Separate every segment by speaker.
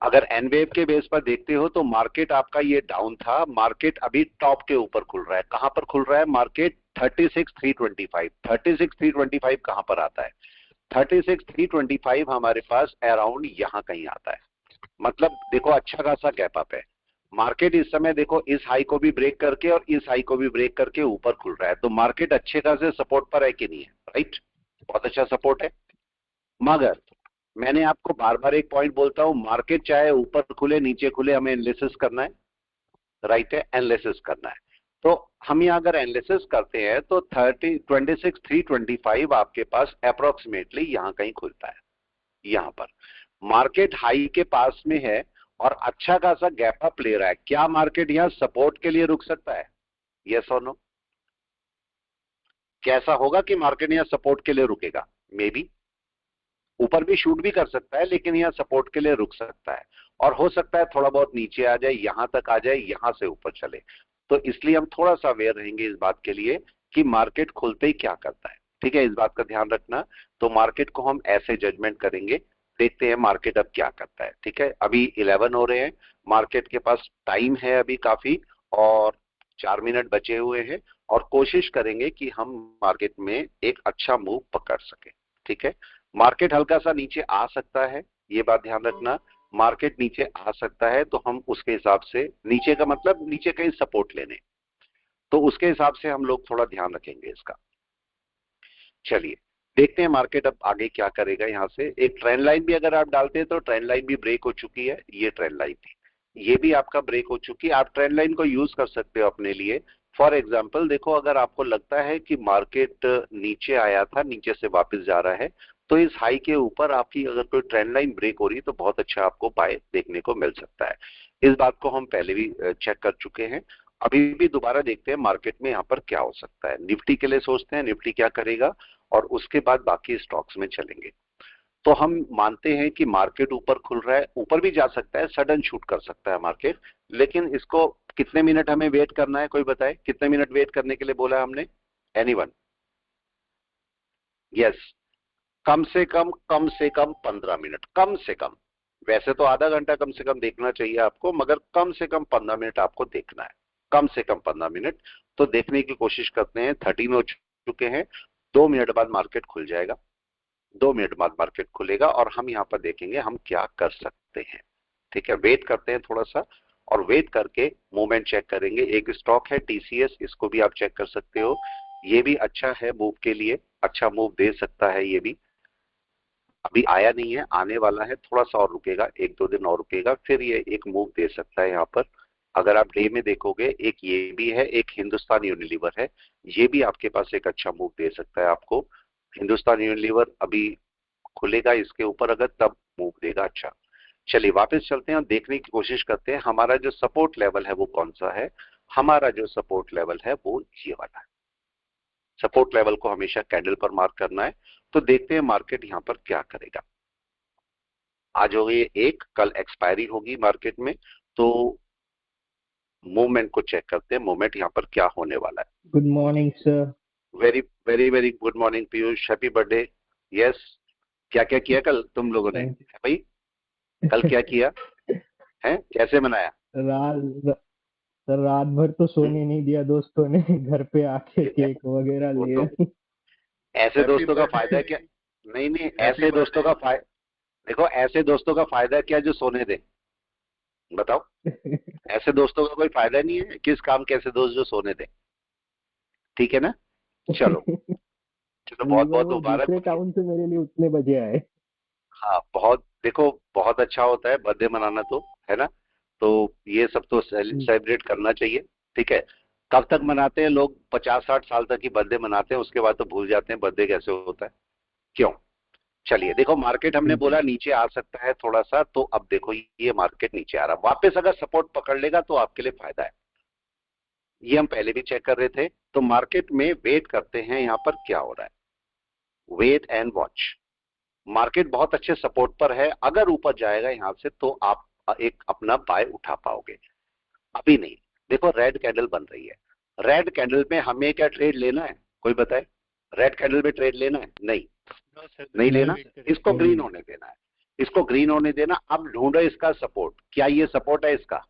Speaker 1: अगर N wave के base पर देखते हो तो मार्केट आपका ये डाउन था, मार्केट अभी टॉप के ऊपर खुल रहा है। कहां पर खुल रहा है मार्केट? 36,325। 36,325 कहां पर आता है? 36,325 हमारे पास अराउंड यहां कहीं आता है। मतलब देखो अच्छा खासा गैप अप है। मार्केट इस समय देखो इस हाई को भी ब्रेक करके और इस हाई को भी ब्रेक करके ऊपर खुल रहा है, तो मार्केट अच्छे खासे सपोर्ट पर है कि नहीं है? राइट, बहुत अच्छा सपोर्ट है। मगर मैंने आपको बार बार एक पॉइंट बोलता हूं, मार्केट चाहे ऊपर खुले नीचे खुले, हमें एनालिसिस करना है। राइट है, एनालिसिस करना है। तो हम यहाँ अगर एनालिसिस करते हैं तो 26,325 आपके पास अप्रोक्सीमेटली यहां कहीं खुलता है। यहां पर मार्केट हाई के पास में है और अच्छा खासा गैप अप ले रहा है। क्या मार्केट यहां सपोर्ट के लिए रुक सकता है? यस और नो? कैसा होगा कि मार्केट यहां सपोर्ट के लिए रुकेगा? मे बी ऊपर भी शूट भी कर सकता है, लेकिन यहां सपोर्ट के लिए रुक सकता है। और हो सकता है थोड़ा बहुत नीचे आ जाए, यहां तक आ जाए, यहां से ऊपर चले। तो इसलिए हम थोड़ा सा अवेयर रहेंगे इस बात के लिए कि मार्केट खुलते ही क्या करता है। ठीक है, इस बात का ध्यान रखना। तो मार्केट को हम ऐसे जजमेंट करेंगे, देखते हैं मार्केट अब क्या करता है। ठीक है, अभी 11 हो रहे हैं, मार्केट के पास टाइम है अभी काफी, और 4 मिनट बचे हुए हैं, और कोशिश करेंगे कि हम मार्केट में एक अच्छा मूव पकड़ सके। ठीक है, मार्केट हल्का सा नीचे आ सकता है, ये बात ध्यान रखना। मार्केट नीचे आ सकता है तो हम उसके हिसाब से, नीचे का मतलब नीचे कहीं सपोर्ट लेने, तो उसके हिसाब से हम लोग थोड़ा ध्यान रखेंगे इसका। चलिए देखते हैं मार्केट अब आगे क्या करेगा। यहां से एक ट्रेंड लाइन भी अगर आप डालते हैं तो ट्रेंड लाइन भी ब्रेक हो चुकी है। ये ट्रेंड लाइन थी, ये भी आपका ब्रेक हो चुकी है। आप ट्रेंड लाइन को यूज कर सकते हो अपने लिए। फॉर एग्जाम्पल देखो, अगर आपको लगता है कि मार्केट नीचे आया था, नीचे से वापस जा रहा है, तो इस हाई के ऊपर आपकी अगर कोई ट्रेंड लाइन ब्रेक हो रही है तो बहुत अच्छा आपको बाय देखने को मिल सकता है। इस बात को हम पहले भी चेक कर चुके हैं। अभी भी दोबारा देखते हैं मार्केट में यहाँ पर क्या हो सकता है। निफ्टी के लिए सोचते हैं निफ्टी क्या करेगा, और उसके बाद बाकी स्टॉक्स में चलेंगे। तो हम मानते हैं कि मार्केट ऊपर खुल रहा है, ऊपर भी जा सकता है, सडन शूट कर सकता है मार्केट, लेकिन इसको कितने मिनट हमें वेट करना है? कोई बताए कितने मिनट वेट करने के लिए बोला है हमने? एनीवन? यस, कम से कम 15 मिनट, कम से कम। वैसे तो आधा घंटा कम से कम देखना चाहिए आपको, मगर कम से कम 15 मिनट आपको देखना है, कम से कम 15 मिनट। तो देखने की कोशिश करते हैं। 13 हो चुके हैं, 2 मिनट बाद मार्केट खुल जाएगा। 2 मिनट बाद मार्केट खुलेगा और हम यहाँ पर देखेंगे हम क्या कर सकते हैं। ठीक है, वेट करते हैं थोड़ा सा, और वेट करके मूवमेंट चेक करेंगे। एक स्टॉक है टीसीएस, इसको भी आप चेक कर सकते हो। ये भी अच्छा है मूव के लिए, अच्छा मूव दे सकता है ये भी। अभी आया नहीं है, आने वाला है, थोड़ा सा और रुकेगा, 1-2 दिन और रुकेगा, फिर ये एक मूव दे सकता है यहाँ पर। अगर आप डे में देखोगे, एक ये भी है, एक हिंदुस्तान यूनिलीवर है, ये भी आपके पास एक अच्छा मूव दे सकता है आपको। हिंदुस्तान यूनिलीवर अभी खुलेगा इसके ऊपर अगर, तब मूव देगा अच्छा। चलिए वापस चलते हैं और देखने की कोशिश करते हैं हमारा जो सपोर्ट लेवल है वो कौन सा है। हमारा जो सपोर्ट लेवल है वो ये वाला है। सपोर्ट लेवल को हमेशा कैंडल पर मार्क करना है। तो देखते हैं मार्केट यहां पर क्या करेगा। आज हो गई एक, कल एक्सपायरी होगी मार्केट में, तो मूवमेंट को चेक करते हैं, मूवमेंट यहाँ पर क्या होने वाला है।
Speaker 2: Good morning sir.
Speaker 1: Very very very good morning Piyush, happy birthday. Yes, क्या क्या किया कल तुम लोगों ने?
Speaker 2: थैंक
Speaker 1: भाई कल क्या किया है, कैसे मनाया?
Speaker 2: रात सर रात भर तो
Speaker 1: हम्म?
Speaker 2: सोने नहीं दिया दोस्तों ने। घर पे आके केक वगैरह
Speaker 1: वो
Speaker 2: ले
Speaker 1: तो
Speaker 2: आए।
Speaker 1: ऐसे
Speaker 3: हैप्पी
Speaker 1: दोस्तों का फायदा
Speaker 3: बर्थडे।
Speaker 1: है क्या? नहीं नहीं,
Speaker 3: हैप्पी
Speaker 1: ऐसे दोस्तों
Speaker 3: बर्थडे।
Speaker 1: का फायदा, देखो ऐसे दोस्तों का फायदा क्या जो सोने दे? बताओ, ऐसे दोस्तों का कोई फायदा नहीं है। किस काम के ऐसे दोस्त जो सोने दे? ठीक है ना? चलो, चलो बहुत
Speaker 2: लीवर
Speaker 1: बहुत
Speaker 2: वो
Speaker 1: मुबारक
Speaker 2: दूसरे
Speaker 1: हो।
Speaker 2: टाउन से मेरे लिए उतने बजे आए।
Speaker 1: हाँ बहुत, देखो बहुत अच्छा होता है बर्थडे मनाना, तो है ना? तो ये सब तो सेलिब्रेट करना चाहिए। ठीक है, कब तक मनाते हैं लोग? 50-60 साल तक ही बर्थडे मनाते हैं, उसके बाद तो भूल जाते हैं बर्थडे कैसे होता है। क्यों? चलिए देखो, मार्केट हमने
Speaker 2: बिल्कुल।
Speaker 1: बोला नीचे आ सकता है थोड़ा सा, तो अब देखो ये मार्केट नीचे आ रहा है वापस, अगर सपोर्ट पकड़ लेगा तो आपके लिए फायदा है। ये हम पहले भी चेक कर रहे थे। तो मार्केट में वेट करते हैं यहाँ पर क्या हो रहा है, वेट एंड वॉच। मार्केट बहुत अच्छे सपोर्ट पर है, अगर ऊपर जाएगा यहां से तो आप एक अपना बाय उठा पाओगे। अभी नहीं। देखो रेड कैंडल बन रही है, रेड कैंडल में हमें क्या ट्रेड लेना है? कोई बताए, रेड कैंडल में ट्रेड लेना है? नहीं,
Speaker 3: नो सर,
Speaker 1: नहीं
Speaker 3: थोड़ा
Speaker 1: लेना,
Speaker 2: नहीं
Speaker 3: वेट
Speaker 2: सर।
Speaker 3: करेंगे।
Speaker 1: इसको
Speaker 2: नहीं
Speaker 1: ग्रीन
Speaker 2: लेना।
Speaker 1: होने देना है। इसको ग्रीन होने देना। अब ढूंढो इसका सपोर्ट, क्या ये सपोर्ट है इसका?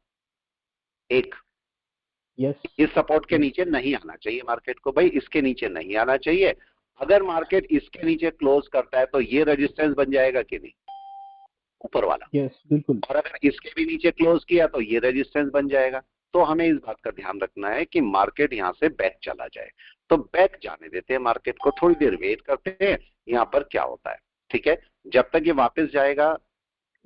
Speaker 1: एक,
Speaker 2: यस
Speaker 1: इस सपोर्ट के नीचे नहीं आना चाहिए मार्केट को भाई, इसके नीचे नहीं आना चाहिए। अगर मार्केट इसके नीचे क्लोज करता है तो ये रेजिस्टेंस बन जाएगा कि नहीं, ऊपर वाला?
Speaker 2: यस बिल्कुल।
Speaker 1: और अगर इसके भी नीचे क्लोज किया तो ये रेजिस्टेंस बन जाएगा। तो हमें इस बात का ध्यान रखना है कि मार्केट यहां से बैक चला जाए, तो बैक जाने देते हैं मार्केट को, थोड़ी देर वेट करते हैं यहां पर क्या होता है। ठीक है, जब तक ये वापस जाएगा,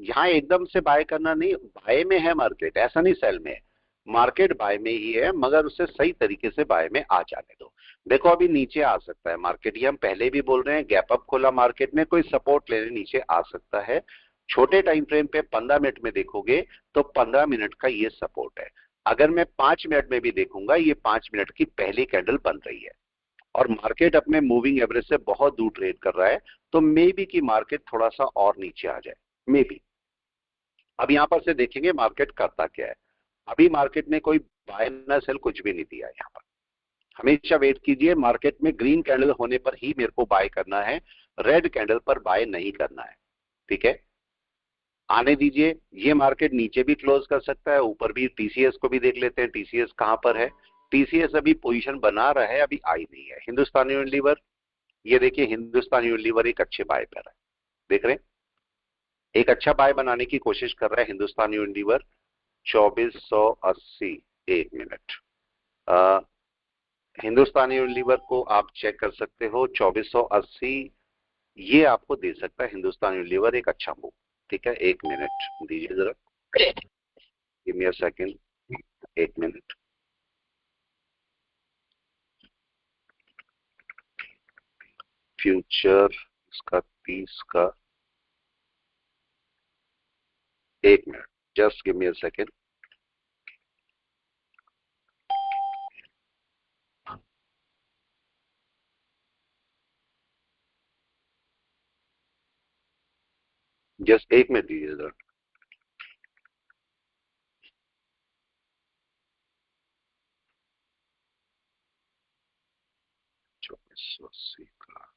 Speaker 1: यहाँ एकदम से बाय करना नहीं, बाय में है मार्केट, ऐसा नहीं सेल में है, मार्केट बाय में ही है, मगर उसे सही तरीके से बाय में आ जाने दो। देखो अभी नीचे आ सकता है मार्केट, ये हम पहले भी बोल रहे हैं, गैप अप खोला मार्केट ने, कोई सपोर्ट लेने नीचे आ सकता है। छोटे टाइम फ्रेम पे 15 मिनट में देखोगे तो 15 मिनट का ये सपोर्ट है। अगर मैं 5 मिनट में भी देखूंगा, ये 5 मिनट की पहली कैंडल बन रही है और मार्केट अपने मूविंग एवरेज से बहुत दूर ट्रेड कर रहा है, तो मे बी कि मार्केट थोड़ा सा और नीचे आ जाए, मे बी। अब यहां पर से देखेंगे मार्केट करता क्या है। अभी मार्केट ने कोई बाय ना सेल कुछ भी नहीं दिया यहां पर। हमेशा वेट कीजिए, मार्केट में ग्रीन कैंडल होने पर ही मेरे को बाय करना है, रेड कैंडल पर बाय नहीं करना है। ठीक है, आने दीजिए। ये मार्केट नीचे भी क्लोज कर सकता है, ऊपर भी। टीसीएस को भी देख लेते हैं, टीसीएस कहां पर है। टीसीएस अभी पोजीशन बना रहा है, अभी आई नहीं है। हिंदुस्तान यूनिलीवर, ये देखिए हिंदुस्तान यूनिलीवर एक अच्छे बाय पर है, देख रहे हैं, एक अच्छा बाय बनाने की कोशिश कर रहा है हिंदुस्तान यूनिलीवर। 2480, एक मिनट, हिंदुस्तान यूनिलीवर को आप चेक कर सकते हो, 2480 ये आपको दे सकता है हिंदुस्तान यूनिलीवर एक अच्छा मूव। ठीक है, एक मिनट दीजिए जरा, गिव मी अ सेकंड, एक मिनट। फ्यूचर इसका 30 का, एक minute, just give me a second. Just एक मिनट दीजिए जरा। 2480 का,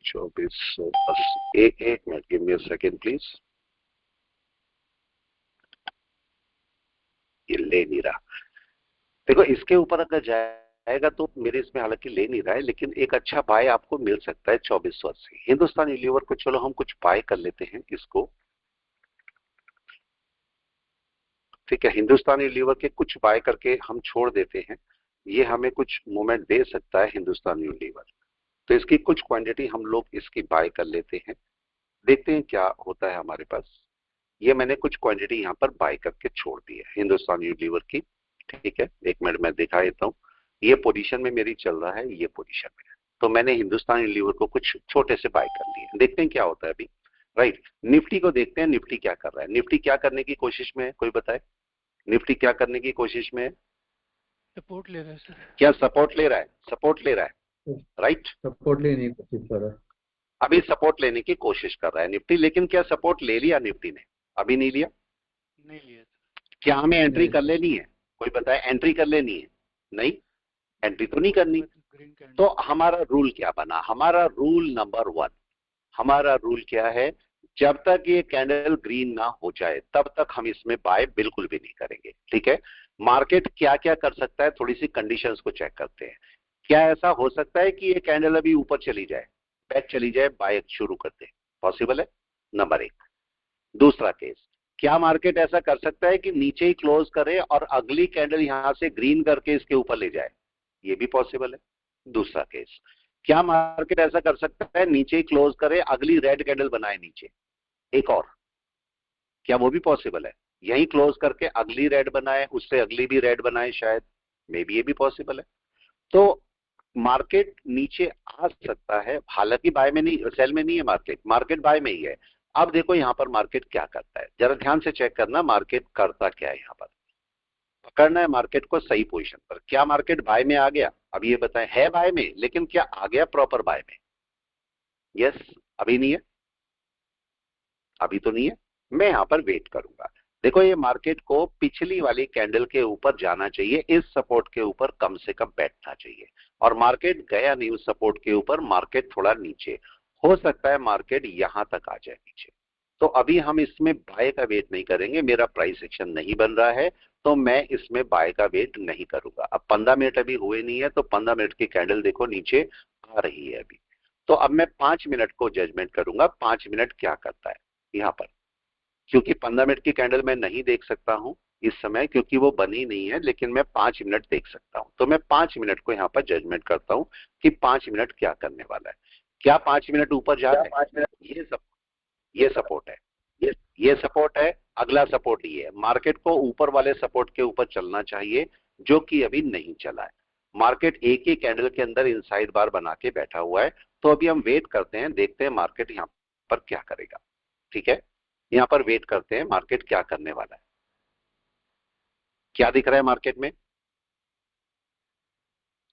Speaker 1: 2480, एक minute, give me a second please. ये ले नहीं रहा। देखो इसके ऊपर अगर जाएगा तो मेरे इसमें हालांकि ले नहीं रहा है, लेकिन एक अच्छा बाय आपको मिल सकता है 2480। हिंदुस्तान यूनिलीवर को चलो हम कुछ बाय कर लेते हैं इसको। ठीक है, हिंदुस्तान यूनिलीवर के कुछ बाय करके हम छोड़ देते हैं, ये हमें कुछ मूवमेंट दे सकता है हिंदुस्तान यूनिलीवर। तो इसकी कुछ क्वांटिटी हम लोग इसकी बाय कर लेते हैं, देखते हैं क्या होता है हमारे पास। ये मैंने कुछ क्वांटिटी यहाँ पर बाय करके छोड़ दी है हिंदुस्तान यूनिलीवर की। ठीक है, एक मिनट मैं दिखा देता हूँ। ये पोजीशन में मेरी चल रहा है, ये पोजीशन में है, तो मैंने हिंदुस्तान यूनिलीवर को कुछ छोटे से बाय कर लिए, देखते हैं क्या होता है अभी। राइट, निफ्टी को देखते हैं, निफ्टी क्या कर रहा है। निफ्टी क्या करने की कोशिश में है, कोई बताए? निफ्टी क्या करने की कोशिश में है?
Speaker 3: सपोर्ट ले रहे हैं सर।
Speaker 1: क्या सपोर्ट ले रहा है? सपोर्ट ले रहा है, राइट।
Speaker 4: सपोर्ट लेने की कोशिश कर रहा है।
Speaker 1: अभी सपोर्ट लेने की कोशिश कर रहा है निफ्टी, लेकिन क्या सपोर्ट ले लिया निफ्टी ने? अभी नहीं लिया।
Speaker 3: नहीं लिया सर।
Speaker 1: क्या हमें एंट्री
Speaker 4: नहीं।
Speaker 1: कर लेनी है? कोई बताए, एंट्री कर लेनी है? नहीं, एंट्री तो नहीं करनी।
Speaker 3: Green candle.
Speaker 1: तो हमारा रूल क्या बना? हमारा रूल नंबर 1, हमारा रूल क्या है? जब तक ये कैंडल ग्रीन ना हो जाए तब तक हम इसमें बाय बिल्कुल भी नहीं करेंगे। ठीक है, मार्केट क्या क्या कर सकता है, थोड़ी सी कंडीशंस को चेक करते हैं। क्या ऐसा हो सकता है कि ये कैंडल अभी ऊपर चली जाए, बैक चली जाए, बाय शुरू कर दे? पॉसिबल है, नंबर 1। दूसरा केस, क्या मार्केट ऐसा कर सकता है कि नीचे ही क्लोज करे और अगली कैंडल यहां से ग्रीन करके इसके ऊपर ले जाए? ये भी पॉसिबल है। दूसरा केस, क्या मार्केट ऐसा कर सकता है नीचे ही क्लोज करे, अगली रेड कैंडल बनाए नीचे? एक और, क्या वो भी पॉसिबल है? यही क्लोज करके अगली रेड बनाए, उससे अगली भी रेड बनाए शायद, मे बी ये भी पॉसिबल है। तो मार्केट नीचे आ सकता है, हालांकि बाय में नहीं, सेल में नहीं है मार्केट, मार्केट बाय में ही है। अब देखो यहां पर मार्केट क्या करता है, जरा ध्यान से चेक करना मार्केट करता क्या है। यहां पर पकड़ना है मार्केट को सही पोजीशन पर। क्या मार्केट बाय में आ गया? अब ये बताएं, है बाय में, लेकिन क्या आ गया प्रॉपर बाय में? यस, अभी नहीं है, अभी तो नहीं है। मैं यहां पर वेट करूंगा। देखो ये मार्केट को पिछली वाली कैंडल के ऊपर जाना चाहिए, इस सपोर्ट के ऊपर कम से कम बैठना चाहिए, और मार्केट गया नहीं उस सपोर्ट के ऊपर, मार्केट थोड़ा नीचे। हो सकता है मार्केट यहां तक आ जाए नीचे। तो अभी हम इसमें बाय का वेट नहीं करेंगे, मेरा प्राइस एक्शन नहीं बन रहा है, तो मैं इसमें बाय का वेट नहीं करूंगा। अब 15 मिनट अभी हुए नहीं है, तो 15 मिनट की कैंडल देखो नीचे आ रही है अभी। तो अब मैं 5 मिनट को जजमेंट करूंगा, 5 मिनट क्या करता है यहां पर, क्योंकि 15 मिनट की कैंडल मैं नहीं देख सकता हूं इस समय क्योंकि वो बनी नहीं है, लेकिन मैं 5 मिनट देख सकता हूं। तो मैं 5 मिनट को यहां पर जजमेंट करता हूं कि 5 मिनट क्या करने वाला है। क्या 5 मिनट ऊपर जा रहा है? ये सपोर्ट है, ये सपोर्ट है। अगला सपोर्ट ये है, मार्केट को ऊपर वाले सपोर्ट के ऊपर चलना चाहिए, जो कि अभी नहीं चला है। मार्केट एक ही कैंडल के अंदर इनसाइड बार बना के बैठा हुआ है। तो अभी हम वेट करते हैं, देखते हैं मार्केट यहां पर क्या करेगा। ठीक है, यहां पर वेट करते हैं मार्केट क्या करने वाला है। क्या दिख रहा है मार्केट में?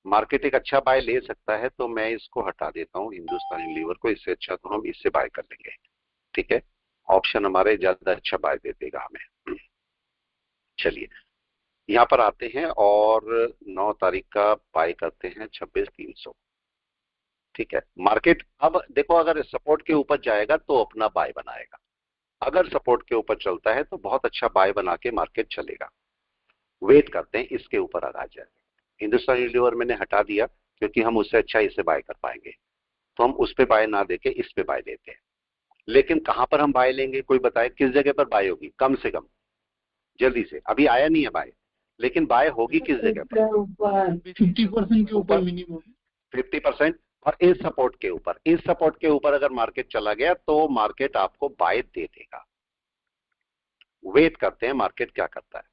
Speaker 1: मार्केट एक अच्छा बाय ले सकता है, तो मैं इसको हटा देता हूं हिंदुस्तान यूनिलीवर को, इससे अच्छा तो हम इससे बाय कर लेंगे। ठीक है, ऑप्शन हमारे ज्यादा अच्छा बाय दे देगा हमें। चलिए यहां पर आते हैं और 9 तारीख का बाय करते हैं 26,300। ठीक है, मार्केट अब देखो अगर सपोर्ट के ऊपर जाएगा तो अपना बाय बनाएगा, अगर सपोर्ट के ऊपर चलता है तो बहुत अच्छा बाय बना के मार्केट चलेगा। वेट करते हैं इसके ऊपर आ जाए। हिंदुस्तान यूनिलीवर मैंने हटा दिया क्योंकि हम उससे अच्छा इसे बाय कर पाएंगे, तो हम उस पे बाय ना देके इस पे बाय लेते हैं। लेकिन कहां पर हम बाय लेंगे, कोई बताए किस जगह पर बाय होगी? कम से कम जल्दी से, अभी आया नहीं है बाय, लेकिन बाय होगी किस जगह पर?
Speaker 3: 50% के ऊपर मिनिमम।
Speaker 1: 50%। और इस सपोर्ट के ऊपर, इस सपोर्ट के ऊपर अगर मार्केट चला गया तो मार्केट आपको बाय दे देगा। वेट करते हैं मार्केट क्या करता है।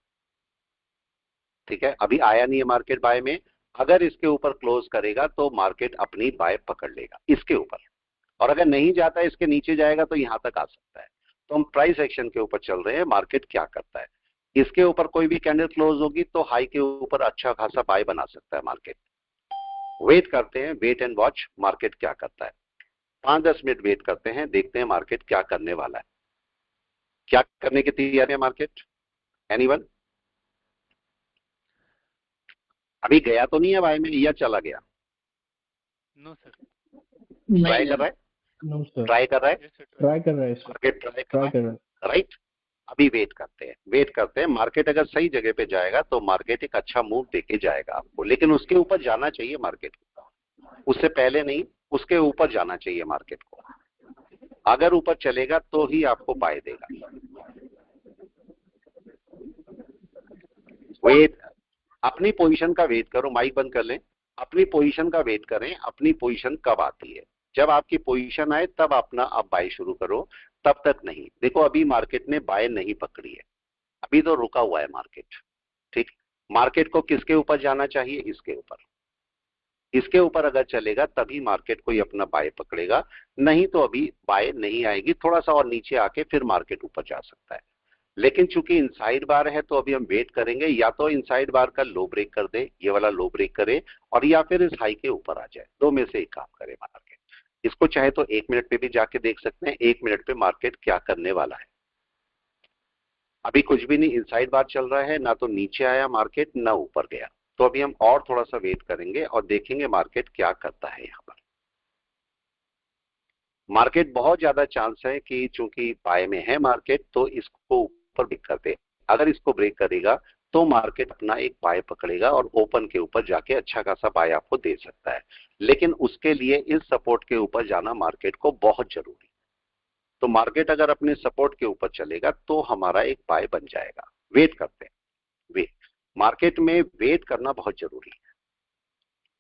Speaker 1: ठीक है, अभी आया नहीं है मार्केट बाय में, अगर इसके ऊपर क्लोज करेगा तो मार्केट अपनी बाय पकड़ लेगा इसके ऊपर, और अगर नहीं जाता है इसके नीचे जाएगा तो यहां तक आ सकता है। तो हम प्राइस एक्शन के ऊपर चल रहे हैं, मार्केट क्या करता है। इसके ऊपर कोई भी कैंडल क्लोज होगी तो हाई के ऊपर अच्छा खासा बाय बना सकता है मार्केट। वेट करते हैं, वेट एंड वॉच मार्केट क्या करता है। 5-10 मिनट वेट करते हैं, देखते हैं मार्केट क्या करने वाला है। क्या करने की तैयारी है मार्केट? एनीवन? अभी गया तो नहीं है बाय में या चला गया?
Speaker 3: No sir.
Speaker 1: ट्राई कर रहा है,
Speaker 2: नो सर,
Speaker 1: ट्राई कर रहा है,
Speaker 3: यस सर।
Speaker 2: ट्राई कर रहा है सर,
Speaker 1: मार्केट ट्राई कर
Speaker 2: ट्राई
Speaker 1: रहा
Speaker 2: कर रहा है।
Speaker 1: है। राइट, अभी वेट करते हैं, वेट करते हैं। मार्केट अगर सही जगह पे जाएगा तो मार्केट एक अच्छा मूव देके जाएगा आपको, लेकिन उसके ऊपर जाना चाहिए मार्केट को, उससे पहले नहीं, उसके ऊपर जाना चाहिए मार्केट को। अगर ऊपर चलेगा तो ही आपको बाय देगा। वेट, अपनी पोजीशन का वेट करो, माइक बंद कर लें। अपनी पोजीशन का वेट करें, अपनी पोजीशन कब आती है, जब आपकी पोजीशन आए तब अपना आप बाय शुरू करो, तब तक नहीं। देखो अभी मार्केट ने बाय नहीं पकड़ी है, अभी तो रुका हुआ है मार्केट। ठीक, मार्केट को किसके ऊपर जाना चाहिए? इसके ऊपर। इसके ऊपर अगर चलेगा तभी मार्केट कोई अपना बाय पकड़ेगा, नहीं तो अभी बाय नहीं आएगी। थोड़ा सा और नीचे आके फिर मार्केट ऊपर जा सकता है, लेकिन चूंकि इनसाइड बार है तो अभी हम वेट करेंगे, या तो इनसाइड बार का लो ब्रेक कर दे, ये वाला लो ब्रेक करे, और या फिर इस हाई के ऊपर आ जाए, दो में से एक काम करे मार्केट। इसको चाहे तो 1 मिनट पे भी जाके देख सकते हैं, 1 मिनट पे मार्केट क्या करने वाला है। अभी कुछ भी नहीं, इनसाइड बार चल रहा है, ना तो नीचे आया मार्केट ना ऊपर गया। तो अभी हम और थोड़ा सा वेट करेंगे और देखेंगे मार्केट क्या करता है। यहाँ पर मार्केट बहुत ज्यादा चांस है कि चूंकि बाय में है मार्केट तो इसको ऊपर ब्रेक कर दे। अगर इसको ब्रेक करेगा तो मार्केट अपना एक बाय पकड़ेगा और ओपन के ऊपर जाके अच्छा खासा बाय आपको दे सकता है, लेकिन उसके लिए इस सपोर्ट के ऊपर जाना मार्केट को बहुत जरूरी। तो मार्केट अगर अपने सपोर्ट के ऊपर चलेगा तो हमारा एक बाय बन जाएगा। वेट करते हैं, वेट, मार्केट में वेट करना बहुत जरूरी है।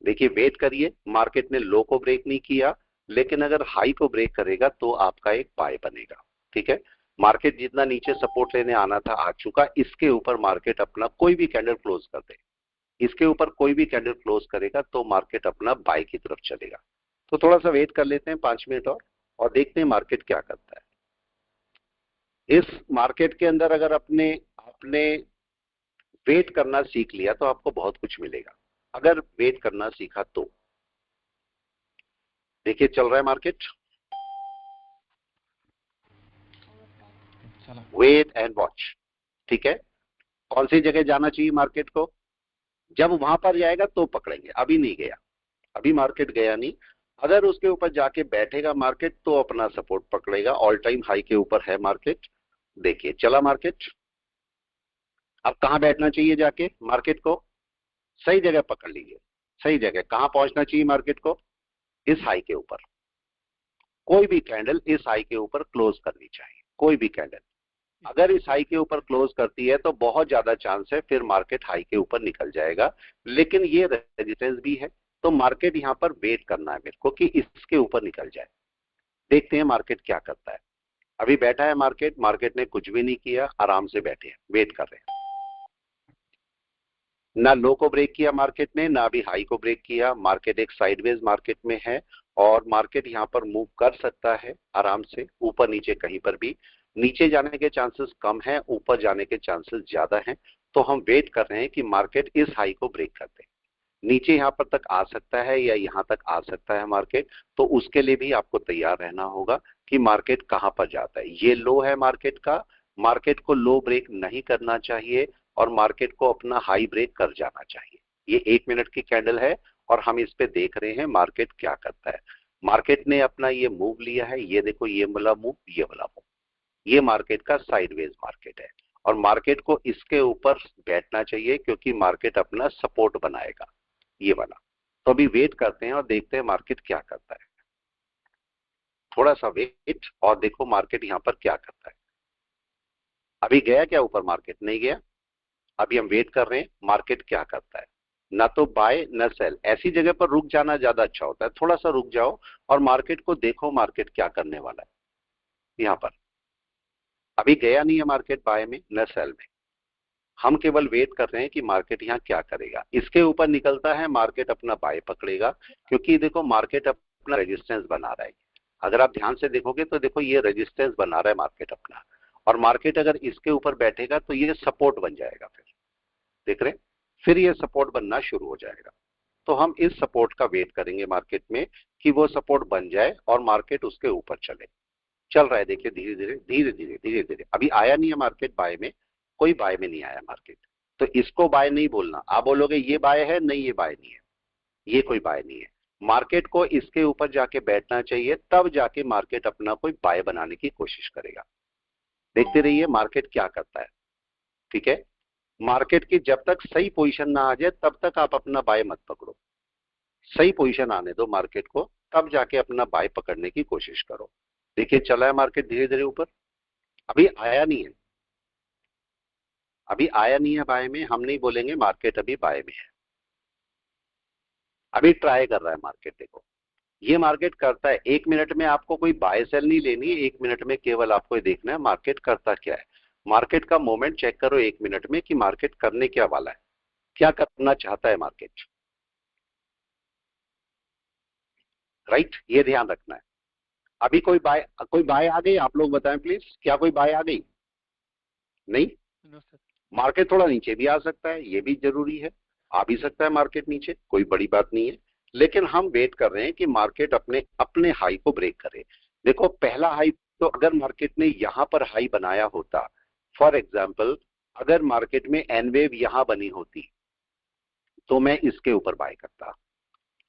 Speaker 1: देखिए वेट करिए, मार्केट ने लो को ब्रेक नहीं किया, लेकिन अगर हाई को ब्रेक करेगा तो आपका एक बाय बनेगा। ठीक है, मार्केट जितना नीचे सपोर्ट लेने आना था आ चुका, इसके ऊपर मार्केट अपना कोई भी कैंडल क्लोज कर दे, इसके ऊपर कोई भी कैंडल क्लोज करेगा तो मार्केट अपना बाय की तरफ चलेगा। तो थोड़ा सा वेट कर लेते हैं 5 मिनट और देखते हैं मार्केट क्या करता है। इस मार्केट के अंदर अगर आपने वेट करना सीख लिया तो आपको बहुत कुछ मिलेगा, अगर वेट करना सीखा तो। देखिए चल रहा है मार्केट, वेट एंड वॉच। ठीक है, कौन सी जगह जाना चाहिए मार्केट को? जब वहां पर जाएगा तो पकड़ेंगे, अभी नहीं गया, अभी मार्केट गया नहीं। अगर उसके ऊपर जाके बैठेगा मार्केट तो अपना सपोर्ट पकड़ेगा, ऑल टाइम हाई के ऊपर है मार्केट। देखिए चला मार्केट, अब कहां बैठना चाहिए जाके मार्केट को, सही जगह पकड़ लीजिए, सही जगह कहां पहुंचना चाहिए मार्केट को, इस हाई के ऊपर। कोई भी कैंडल इस हाई के ऊपर क्लोज करनी चाहिए, कोई भी कैंडल अगर इस हाई के ऊपर क्लोज करती है तो बहुत ज्यादा चांस है फिर मार्केट हाई के ऊपर निकल जाएगा, लेकिन ये रेजिस्टेंस भी है तो मार्केट यहां पर वेट करना है मेरे को कि इसके ऊपर निकल जाए। देखते हैं मार्केट क्या करता है। अभी बैठा है मार्केट, मार्केट ने कुछ भी नहीं किया, आराम से बैठे हैं, वेट कर रहे हैं। ना लो को ब्रेक किया मार्केट ने, ना भी हाई को ब्रेक किया, मार्केट एक साइडवेज मार्केट में है और मार्केट यहां पर मूव कर सकता है आराम से, ऊपर नीचे कहीं पर भी। नीचे जाने के चांसेस कम है, ऊपर जाने के चांसेस ज्यादा हैं, तो हम वेट कर रहे हैं कि मार्केट इस हाई को ब्रेक कर दे। नीचे यहां पर तक आ सकता है या यहां तक आ सकता है मार्केट, तो उसके लिए भी आपको तैयार रहना होगा कि मार्केट कहां पर जाता है। ये लो है मार्केट का, मार्केट को लो ब्रेक नहीं करना चाहिए और मार्केट को अपना हाई ब्रेक कर जाना चाहिए। ये 1 मिनट की कैंडल है और हम इस पे देख रहे हैं मार्केट क्या करता है। मार्केट ने अपना ये मूव लिया है, ये देखो ये वाला मूव, ये वाला मूव, ये मार्केट का साइडवेज मार्केट है और मार्केट को इसके ऊपर बैठना चाहिए क्योंकि मार्केट अपना सपोर्ट बनाएगा, ये वाला। तो अभी वेट करते हैं और देखते हैं मार्केट क्या करता है। थोड़ा सा वेट और देखो मार्केट यहां पर क्या करता है। अभी गया क्या ऊपर मार्केट? नहीं गया। अभी हम वेट कर रहे हैं मार्केट क्या करता है। ना तो बाय ना सेल, ऐसी जगह पर रुक जाना ज्यादा अच्छा होता है। थोड़ा सा रुक जाओ और मार्केट को देखो मार्केट क्या करने वाला है। यहां पर अभी गया नहीं है मार्केट बाय में न सेल में, हम केवल वेट कर रहे हैं कि मार्केट यहाँ क्या करेगा। इसके ऊपर निकलता है मार्केट अपना बाय पकड़ेगा, क्योंकि देखो मार्केट अपना रेजिस्टेंस बना रहा है। अगर आप ध्यान से देखोगे तो देखो ये रेजिस्टेंस बना रहा है मार्केट अपना, और मार्केट अगर इसके ऊपर बैठेगा तो ये सपोर्ट बन जाएगा। फिर देख रहे हैं, फिर ये सपोर्ट बनना शुरू हो जाएगा। तो हम इस सपोर्ट का वेट करेंगे मार्केट में कि वो सपोर्ट बन जाए और मार्केट उसके ऊपर चले। चल रहा है देखिए, धीरे धीरे धीरे धीरे धीरे धीरे। अभी आया नहीं है मार्केट बाय में, कोई बाय में नहीं आया मार्केट, तो इसको बाय नहीं बोलना। आप बोलोगे ये बाय है, नहीं ये बाय नहीं है, ये कोई बाय नहीं है। मार्केट को इसके ऊपर जाके बैठना चाहिए, तब जाके मार्केट अपना कोई बाय बनाने की कोशिश करेगा। देखते रहिए मार्केट क्या करता है, ठीक है। मार्केट की जब तक सही पोजीशन ना आ जाए तब तक आप अपना बाय मत पकड़ो। सही पोजीशन आने दो मार्केट को, तब जाके अपना बाय पकड़ने की कोशिश करो। देखिए चला है मार्केट धीरे धीरे ऊपर, अभी आया नहीं है, अभी आया नहीं है बाय में। हम नहीं बोलेंगे मार्केट अभी बाय में है, अभी ट्राई कर रहा है मार्केट। देखो ये मार्केट करता है। 1 मिनट में आपको कोई बाय सेल नहीं लेनी है, 1 मिनट में केवल आपको ये देखना है मार्केट करता क्या है। मार्केट का मोमेंट चेक करो 1 मिनट में कि मार्केट करने क्या वाला है, क्या करना चाहता है मार्केट। राइट, ये ध्यान रखना है। अभी कोई बाय आ गई? आप लोग बताएं प्लीज, क्या कोई बाय आ गई? नहीं।
Speaker 3: No sir.
Speaker 1: मार्केट थोड़ा नीचे भी आ सकता है, ये भी जरूरी है, आ भी सकता है मार्केट नीचे, कोई बड़ी बात नहीं है। लेकिन हम वेट कर रहे हैं कि मार्केट अपने अपने हाई को ब्रेक करे। देखो पहला हाई, तो अगर मार्केट ने यहां पर हाई बनाया होता, फॉर एग्जाम्पल अगर मार्केट में एन वेव यहां बनी होती तो मैं इसके ऊपर बाय करता।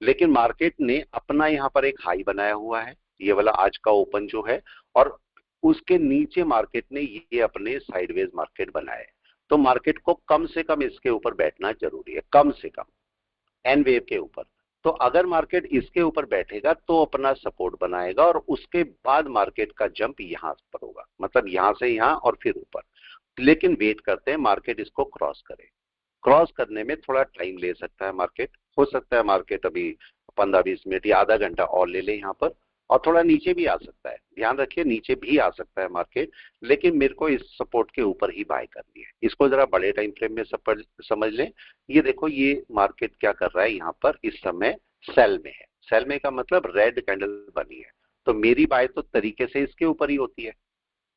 Speaker 1: लेकिन मार्केट ने अपना यहां पर एक हाई बनाया हुआ है, ये वाला आज का ओपन जो है, और उसके नीचे मार्केट ने ये अपने साइडवेज मार्केट बनाए। तो मार्केट को कम से कम इसके ऊपर बैठना जरूरी है, कम से कम एन वेव के ऊपर। तो अगर मार्केट इसके ऊपर बैठेगा तो अपना सपोर्ट बनाएगा और उसके बाद मार्केट का जंप यहां पर होगा, मतलब यहां से यहां और फिर ऊपर। लेकिन वेट करते हैं मार्केट इसको क्रॉस करे। क्रॉस करने में थोड़ा टाइम ले सकता है मार्केट, हो सकता है मार्केट अभी 15-20 मिनट या आधा घंटा और ले ले यहाँ पर, और थोड़ा नीचे भी आ सकता है। ध्यान रखिए नीचे भी आ सकता है मार्केट, लेकिन मेरे को इस सपोर्ट के ऊपर ही बाय करनी है। इसको जरा बड़े टाइम फ्रेम में समझ लें। ये देखो ये मार्केट क्या कर रहा है, यहाँ पर इस समय सेल में है। सेल में का मतलब रेड कैंडल बनी है, तो मेरी बाय तो तरीके से इसके ऊपर ही होती है,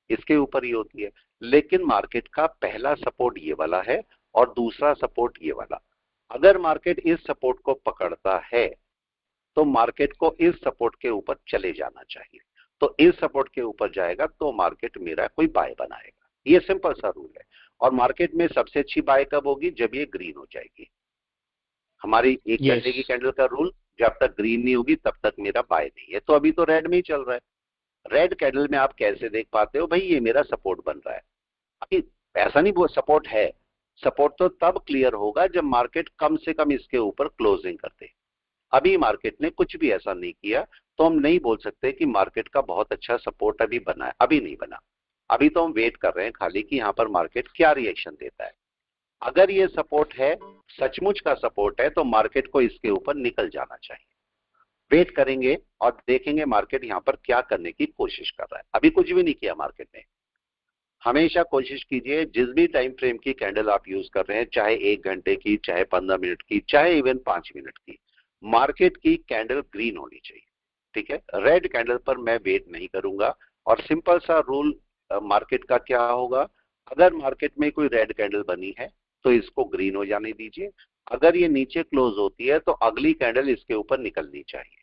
Speaker 1: इसके ऊपर ही होती है। लेकिन मार्केट का पहला सपोर्ट ये वाला है और दूसरा सपोर्ट ये वाला। अगर मार्केट इस सपोर्ट को पकड़ता है तो मार्केट को इस सपोर्ट के ऊपर चले जाना चाहिए। तो इस सपोर्ट के ऊपर जाएगा तो मार्केट मेरा कोई बाय बनाएगा। ये सिंपल सा रूल है। और मार्केट में सबसे अच्छी बाय कब होगी? जब ये ग्रीन हो जाएगी। हमारी एक
Speaker 2: Yes.
Speaker 1: घंटे की कैंडल का रूल, जब तक ग्रीन नहीं होगी तब तक मेरा बाय नहीं है। तो अभी तो रेड में ही चल रहा है। रेड कैंडल में आप कैसे देख पाते हो भाई ये मेरा सपोर्ट बन रहा है? अभी ऐसा नहीं, वो सपोर्ट है। सपोर्ट तो तब क्लियर होगा जब मार्केट कम से कम इसके ऊपर क्लोजिंग कर दे। अभी मार्केट ने कुछ भी ऐसा नहीं किया, तो हम नहीं बोल सकते कि मार्केट का बहुत अच्छा सपोर्ट अभी बना है। अभी नहीं बना। अभी तो हम वेट कर रहे हैं खाली कि यहाँ पर मार्केट क्या रिएक्शन देता है। अगर ये सपोर्ट है, सचमुच का सपोर्ट है, तो मार्केट को इसके ऊपर निकल जाना चाहिए। वेट करेंगे और देखेंगे मार्केट यहाँ पर क्या करने की कोशिश कर रहा है। अभी कुछ भी नहीं किया मार्केट ने। हमेशा कोशिश कीजिए जिस भी टाइम फ्रेम की कैंडल आप यूज कर रहे हैं, चाहे 1 घंटे की, चाहे 15 मिनट की, चाहे इवन 5 मिनट की, मार्केट की कैंडल ग्रीन होनी चाहिए। ठीक है, रेड कैंडल पर मैं वेट नहीं करूंगा। और सिंपल सा रूल मार्केट का क्या होगा, अगर मार्केट में कोई रेड कैंडल बनी है तो इसको ग्रीन हो जाने दीजिए। अगर ये नीचे क्लोज होती है तो अगली कैंडल इसके ऊपर निकलनी चाहिए।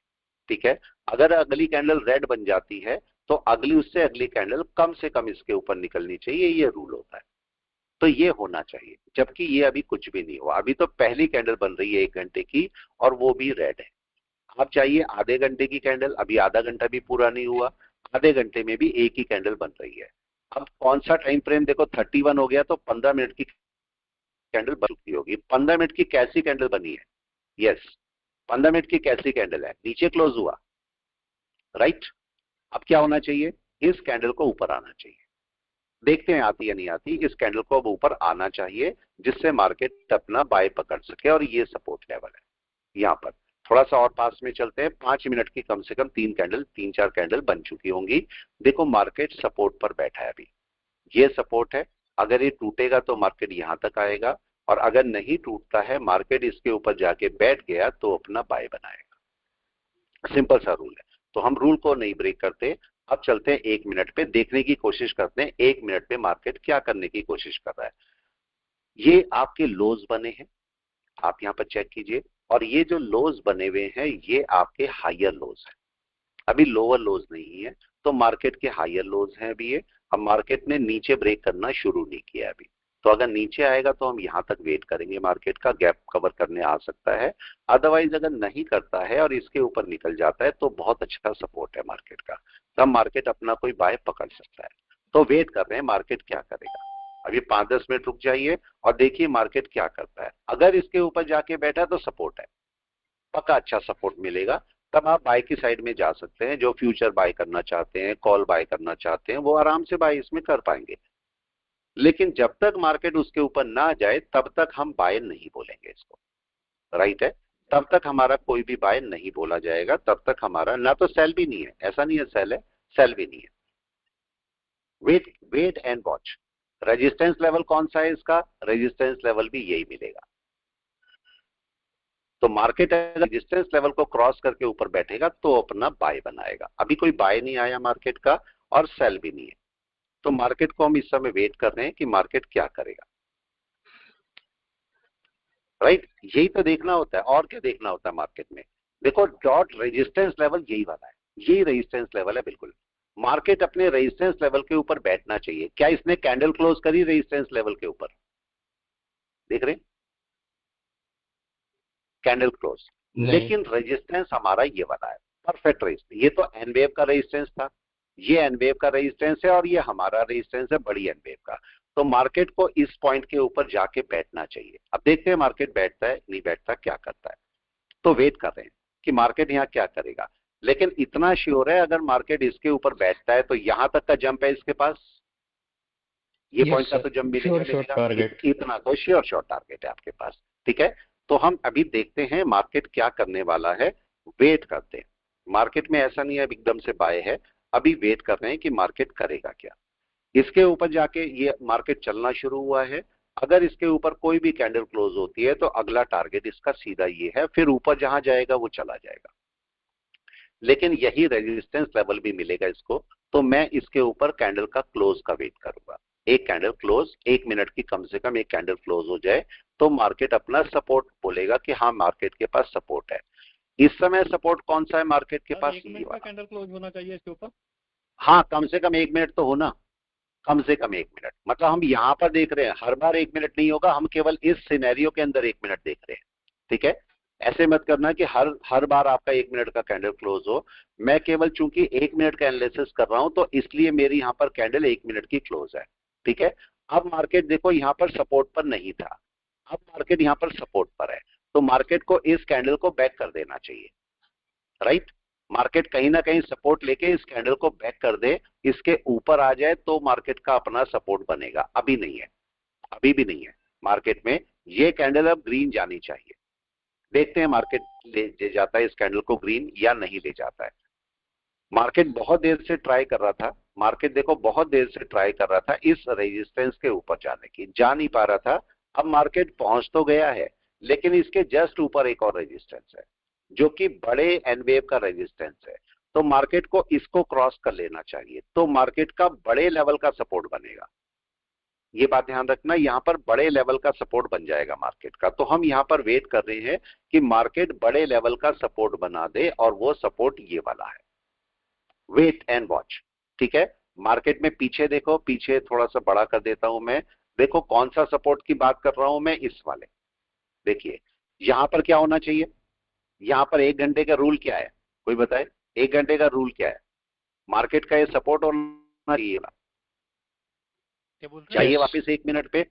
Speaker 1: ठीक है, अगर अगली कैंडल रेड बन जाती है तो अगली उससे अगली कैंडल कम से कम इसके ऊपर निकलनी चाहिए, ये रूल होता है। तो ये होना चाहिए, जबकि ये अभी कुछ भी नहीं हुआ। अभी तो पहली कैंडल बन रही है 1 घंटे की, और वो भी रेड है। आप चाहिए आधे घंटे की कैंडल, अभी आधा घंटा भी पूरा नहीं हुआ, आधे घंटे में भी एक ही कैंडल बन रही है। अब कौन सा टाइम फ्रेम देखो, 31 हो गया, तो 15 मिनट की कैंडल बन चुकी होगी। 15 मिनट की कैसी कैंडल बनी है? यस, 15 मिनट की कैसी कैंडल है? नीचे क्लोज हुआ, राइट। अब क्या होना चाहिए, इस कैंडल को ऊपर आना चाहिए। देखते हैं आती या नहीं आती। इस कैंडल को अब ऊपर आना चाहिए, जिससे मार्केट अपना बाय पकड़ सके। और ये सपोर्ट लेवल है। यहाँ पर थोड़ा सा और पास में चलते हैं। 5 मिनट की कम से कम 3 4 कैंडल बन चुकी होंगी। देखो मार्केट सपोर्ट पर बैठा है अभी। ये सपोर्ट है। अगर ये टूटेगा तो मार्केट यहां तक आएगा, और अगर नहीं टूटता है, मार्केट इसके ऊपर जाके बैठ गया, तो अपना बाय बनाएगा। सिंपल सा रूल है। तो हम रूल को नहीं ब्रेक करते। अब चलते हैं 1 मिनट पे, देखने की कोशिश करते हैं 1 मिनट पे मार्केट क्या करने की कोशिश कर रहा है। ये आपके लोज बने हैं, आप यहाँ पर चेक कीजिए। और ये जो लोज बने हुए हैं ये आपके हायर लोज हैं, अभी लोअर लोज नहीं है। तो मार्केट के हायर लोज हैं अभी ये। अब मार्केट ने नीचे ब्रेक करना शुरू नहीं किया अभी। तो अगर नीचे आएगा तो हम यहां तक वेट करेंगे, मार्केट का गैप कवर करने आ सकता है। अदरवाइज अगर नहीं करता है और इसके ऊपर निकल जाता है तो बहुत अच्छा सपोर्ट है मार्केट का, तब मार्केट अपना कोई बाय पकड़ सकता है। तो वेट कर रहे हैं मार्केट क्या करेगा। अभी 5-10 मिनट रुक जाइए और देखिए मार्केट क्या करता है। अगर इसके ऊपर जाके बैठा तो सपोर्ट है, पक्का अच्छा सपोर्ट मिलेगा। तब आप बाय की साइड में जा सकते हैं। जो फ्यूचर बाय करना चाहते हैं, कॉल बाय करना चाहते हैं, वो आराम से बाय इसमें कर पाएंगे। लेकिन जब तक मार्केट उसके ऊपर ना जाए तब तक हम बाय नहीं बोलेंगे इसको, राइट है। तब तक हमारा कोई भी बाय नहीं बोला जाएगा। तब तक हमारा ना तो सेल भी नहीं है, ऐसा नहीं है सेल है, सेल भी नहीं है। Wait wait and watch. Resistance level कौन सा है इसका? रेजिस्टेंस लेवल भी यही मिलेगा। तो मार्केट अगर रेजिस्टेंस लेवल को क्रॉस करके ऊपर बैठेगा तो अपना बाय बनाएगा। अभी कोई बाय नहीं आया मार्केट का, और सेल भी नहीं है। तो मार्केट को हम इस समय वेट कर रहे हैं कि मार्केट क्या करेगा, राइट। यही तो देखना होता है, और क्या देखना होता है मार्केट में। देखो डॉट रेजिस्टेंस लेवल यही वाला है, यही रेजिस्टेंस लेवल है बिल्कुल। मार्केट अपने रेजिस्टेंस लेवल के ऊपर बैठना चाहिए। क्या इसने कैंडल क्लोज करी रेजिस्टेंस लेवल के ऊपर? देख रहे हैं, कैंडल क्लोज। लेकिन रेजिस्टेंस हमारा ये वाला है, परफेक्ट रेजिस्टेंस। ये तो एन वेव का रेजिस्टेंस था, ये एन वेव का रेजिस्टेंस है, और ये हमारा रेजिस्टेंस है बड़ी एन वेव का। तो मार्केट को इस पॉइंट के ऊपर जाके बैठना चाहिए। अब देखते हैं मार्केट बैठता है नहीं बैठता, क्या करता है। तो वेट कर रहे हैं कि मार्केट यहाँ क्या करेगा। लेकिन इतना श्योर है, अगर मार्केट इसके ऊपर बैठता है तो यहां तक का जंप है इसके पास, ये पॉइंट का तो जंप मिलेगा। इतना तो श्योर शॉर्ट टारगेट है आपके पास। ठीक है, तो हम अभी देखते हैं मार्केट क्या करने वाला है। वेट करते हैं। मार्केट में ऐसा नहीं है एकदम से बाय है, अभी वेट कर रहे हैं कि मार्केट करेगा क्या। इसके ऊपर जाके ये मार्केट चलना शुरू हुआ है। अगर इसके ऊपर कोई भी कैंडल क्लोज होती है तो अगला टारगेट इसका सीधा ये है, फिर ऊपर जहां जाएगा वो चला जाएगा। लेकिन यही रेजिस्टेंस लेवल भी मिलेगा इसको। तो मैं इसके ऊपर कैंडल का क्लोज का वेट करूंगा। एक कैंडल क्लोज, 1 मिनट की कम से कम एक कैंडल क्लोज हो जाए तो मार्केट अपना सपोर्ट बोलेगा कि हाँ मार्केट के पास सपोर्ट है। इस समय सपोर्ट कौन सा है मार्केट के पास?
Speaker 3: 1 मिनट का कैंडल क्लोज होना चाहिए इसके ऊपर।
Speaker 1: हाँ, कम से कम 1 मिनट तो होना, कम से कम 1 मिनट। मतलब हम यहाँ पर देख रहे हैं, हर बार 1 मिनट नहीं होगा, हम केवल इस सिनेरियो के अंदर 1 मिनट देख रहे हैं। ठीक है, ऐसे मत करना कि हर बार आपका 1 मिनट का कैंडल क्लोज हो। मैं केवल चूंकि 1 मिनट का एनालिसिस कर रहा हूं तो इसलिए मेरी यहां पर कैंडल 1 मिनट की क्लोज है। ठीक है, अब मार्केट देखो यहां पर सपोर्ट पर नहीं था, अब मार्केट यहां पर सपोर्ट पर है, तो मार्केट को इस कैंडल को बैक कर देना चाहिए। राइट, मार्केट कहीं ना कहीं सपोर्ट लेके इस कैंडल को बैक कर दे, इसके ऊपर आ जाए तो मार्केट का अपना सपोर्ट बनेगा। अभी नहीं है, अभी भी नहीं है मार्केट में। ये कैंडल अब ग्रीन जानी चाहिए। देखते हैं मार्केट ले जाता है इस कैंडल को ग्रीन या नहीं ले जाता है। मार्केट बहुत देर से ट्राई कर रहा था, मार्केट देखो बहुत देर से ट्राई कर रहा था इस रेजिस्टेंस के ऊपर जाने की, जा नहीं पा रहा था। अब मार्केट पहुंच तो गया है, लेकिन इसके जस्ट ऊपर एक और रेजिस्टेंस है जो कि बड़े एन वेव का रेजिस्टेंस है, तो मार्केट को इसको क्रॉस कर लेना चाहिए, तो मार्केट का बड़े लेवल का सपोर्ट बनेगा। ये बात ध्यान रखना, यहां पर बड़े लेवल का सपोर्ट बन जाएगा मार्केट का। तो हम यहां पर वेट कर रहे हैं कि मार्केट बड़े लेवल का सपोर्ट बना दे, और वो सपोर्ट ये वाला है। Wait and watch. ठीक है, मार्केट में पीछे देखो, पीछे थोड़ा सा बड़ा कर देता हूं मैं। देखो कौन सा सपोर्ट की बात कर रहा हूं मैं, इस वाले। देखिए यहां पर क्या होना चाहिए, यहां पर 1 घंटे का रूल क्या है, कोई बताए? 1 घंटे का रूल क्या है? मार्केट का ये सपोर्ट होना चाहिए,
Speaker 3: क्या बोल रहे
Speaker 1: चाहिए
Speaker 2: Yes.
Speaker 1: वापस 1 मिनट पे।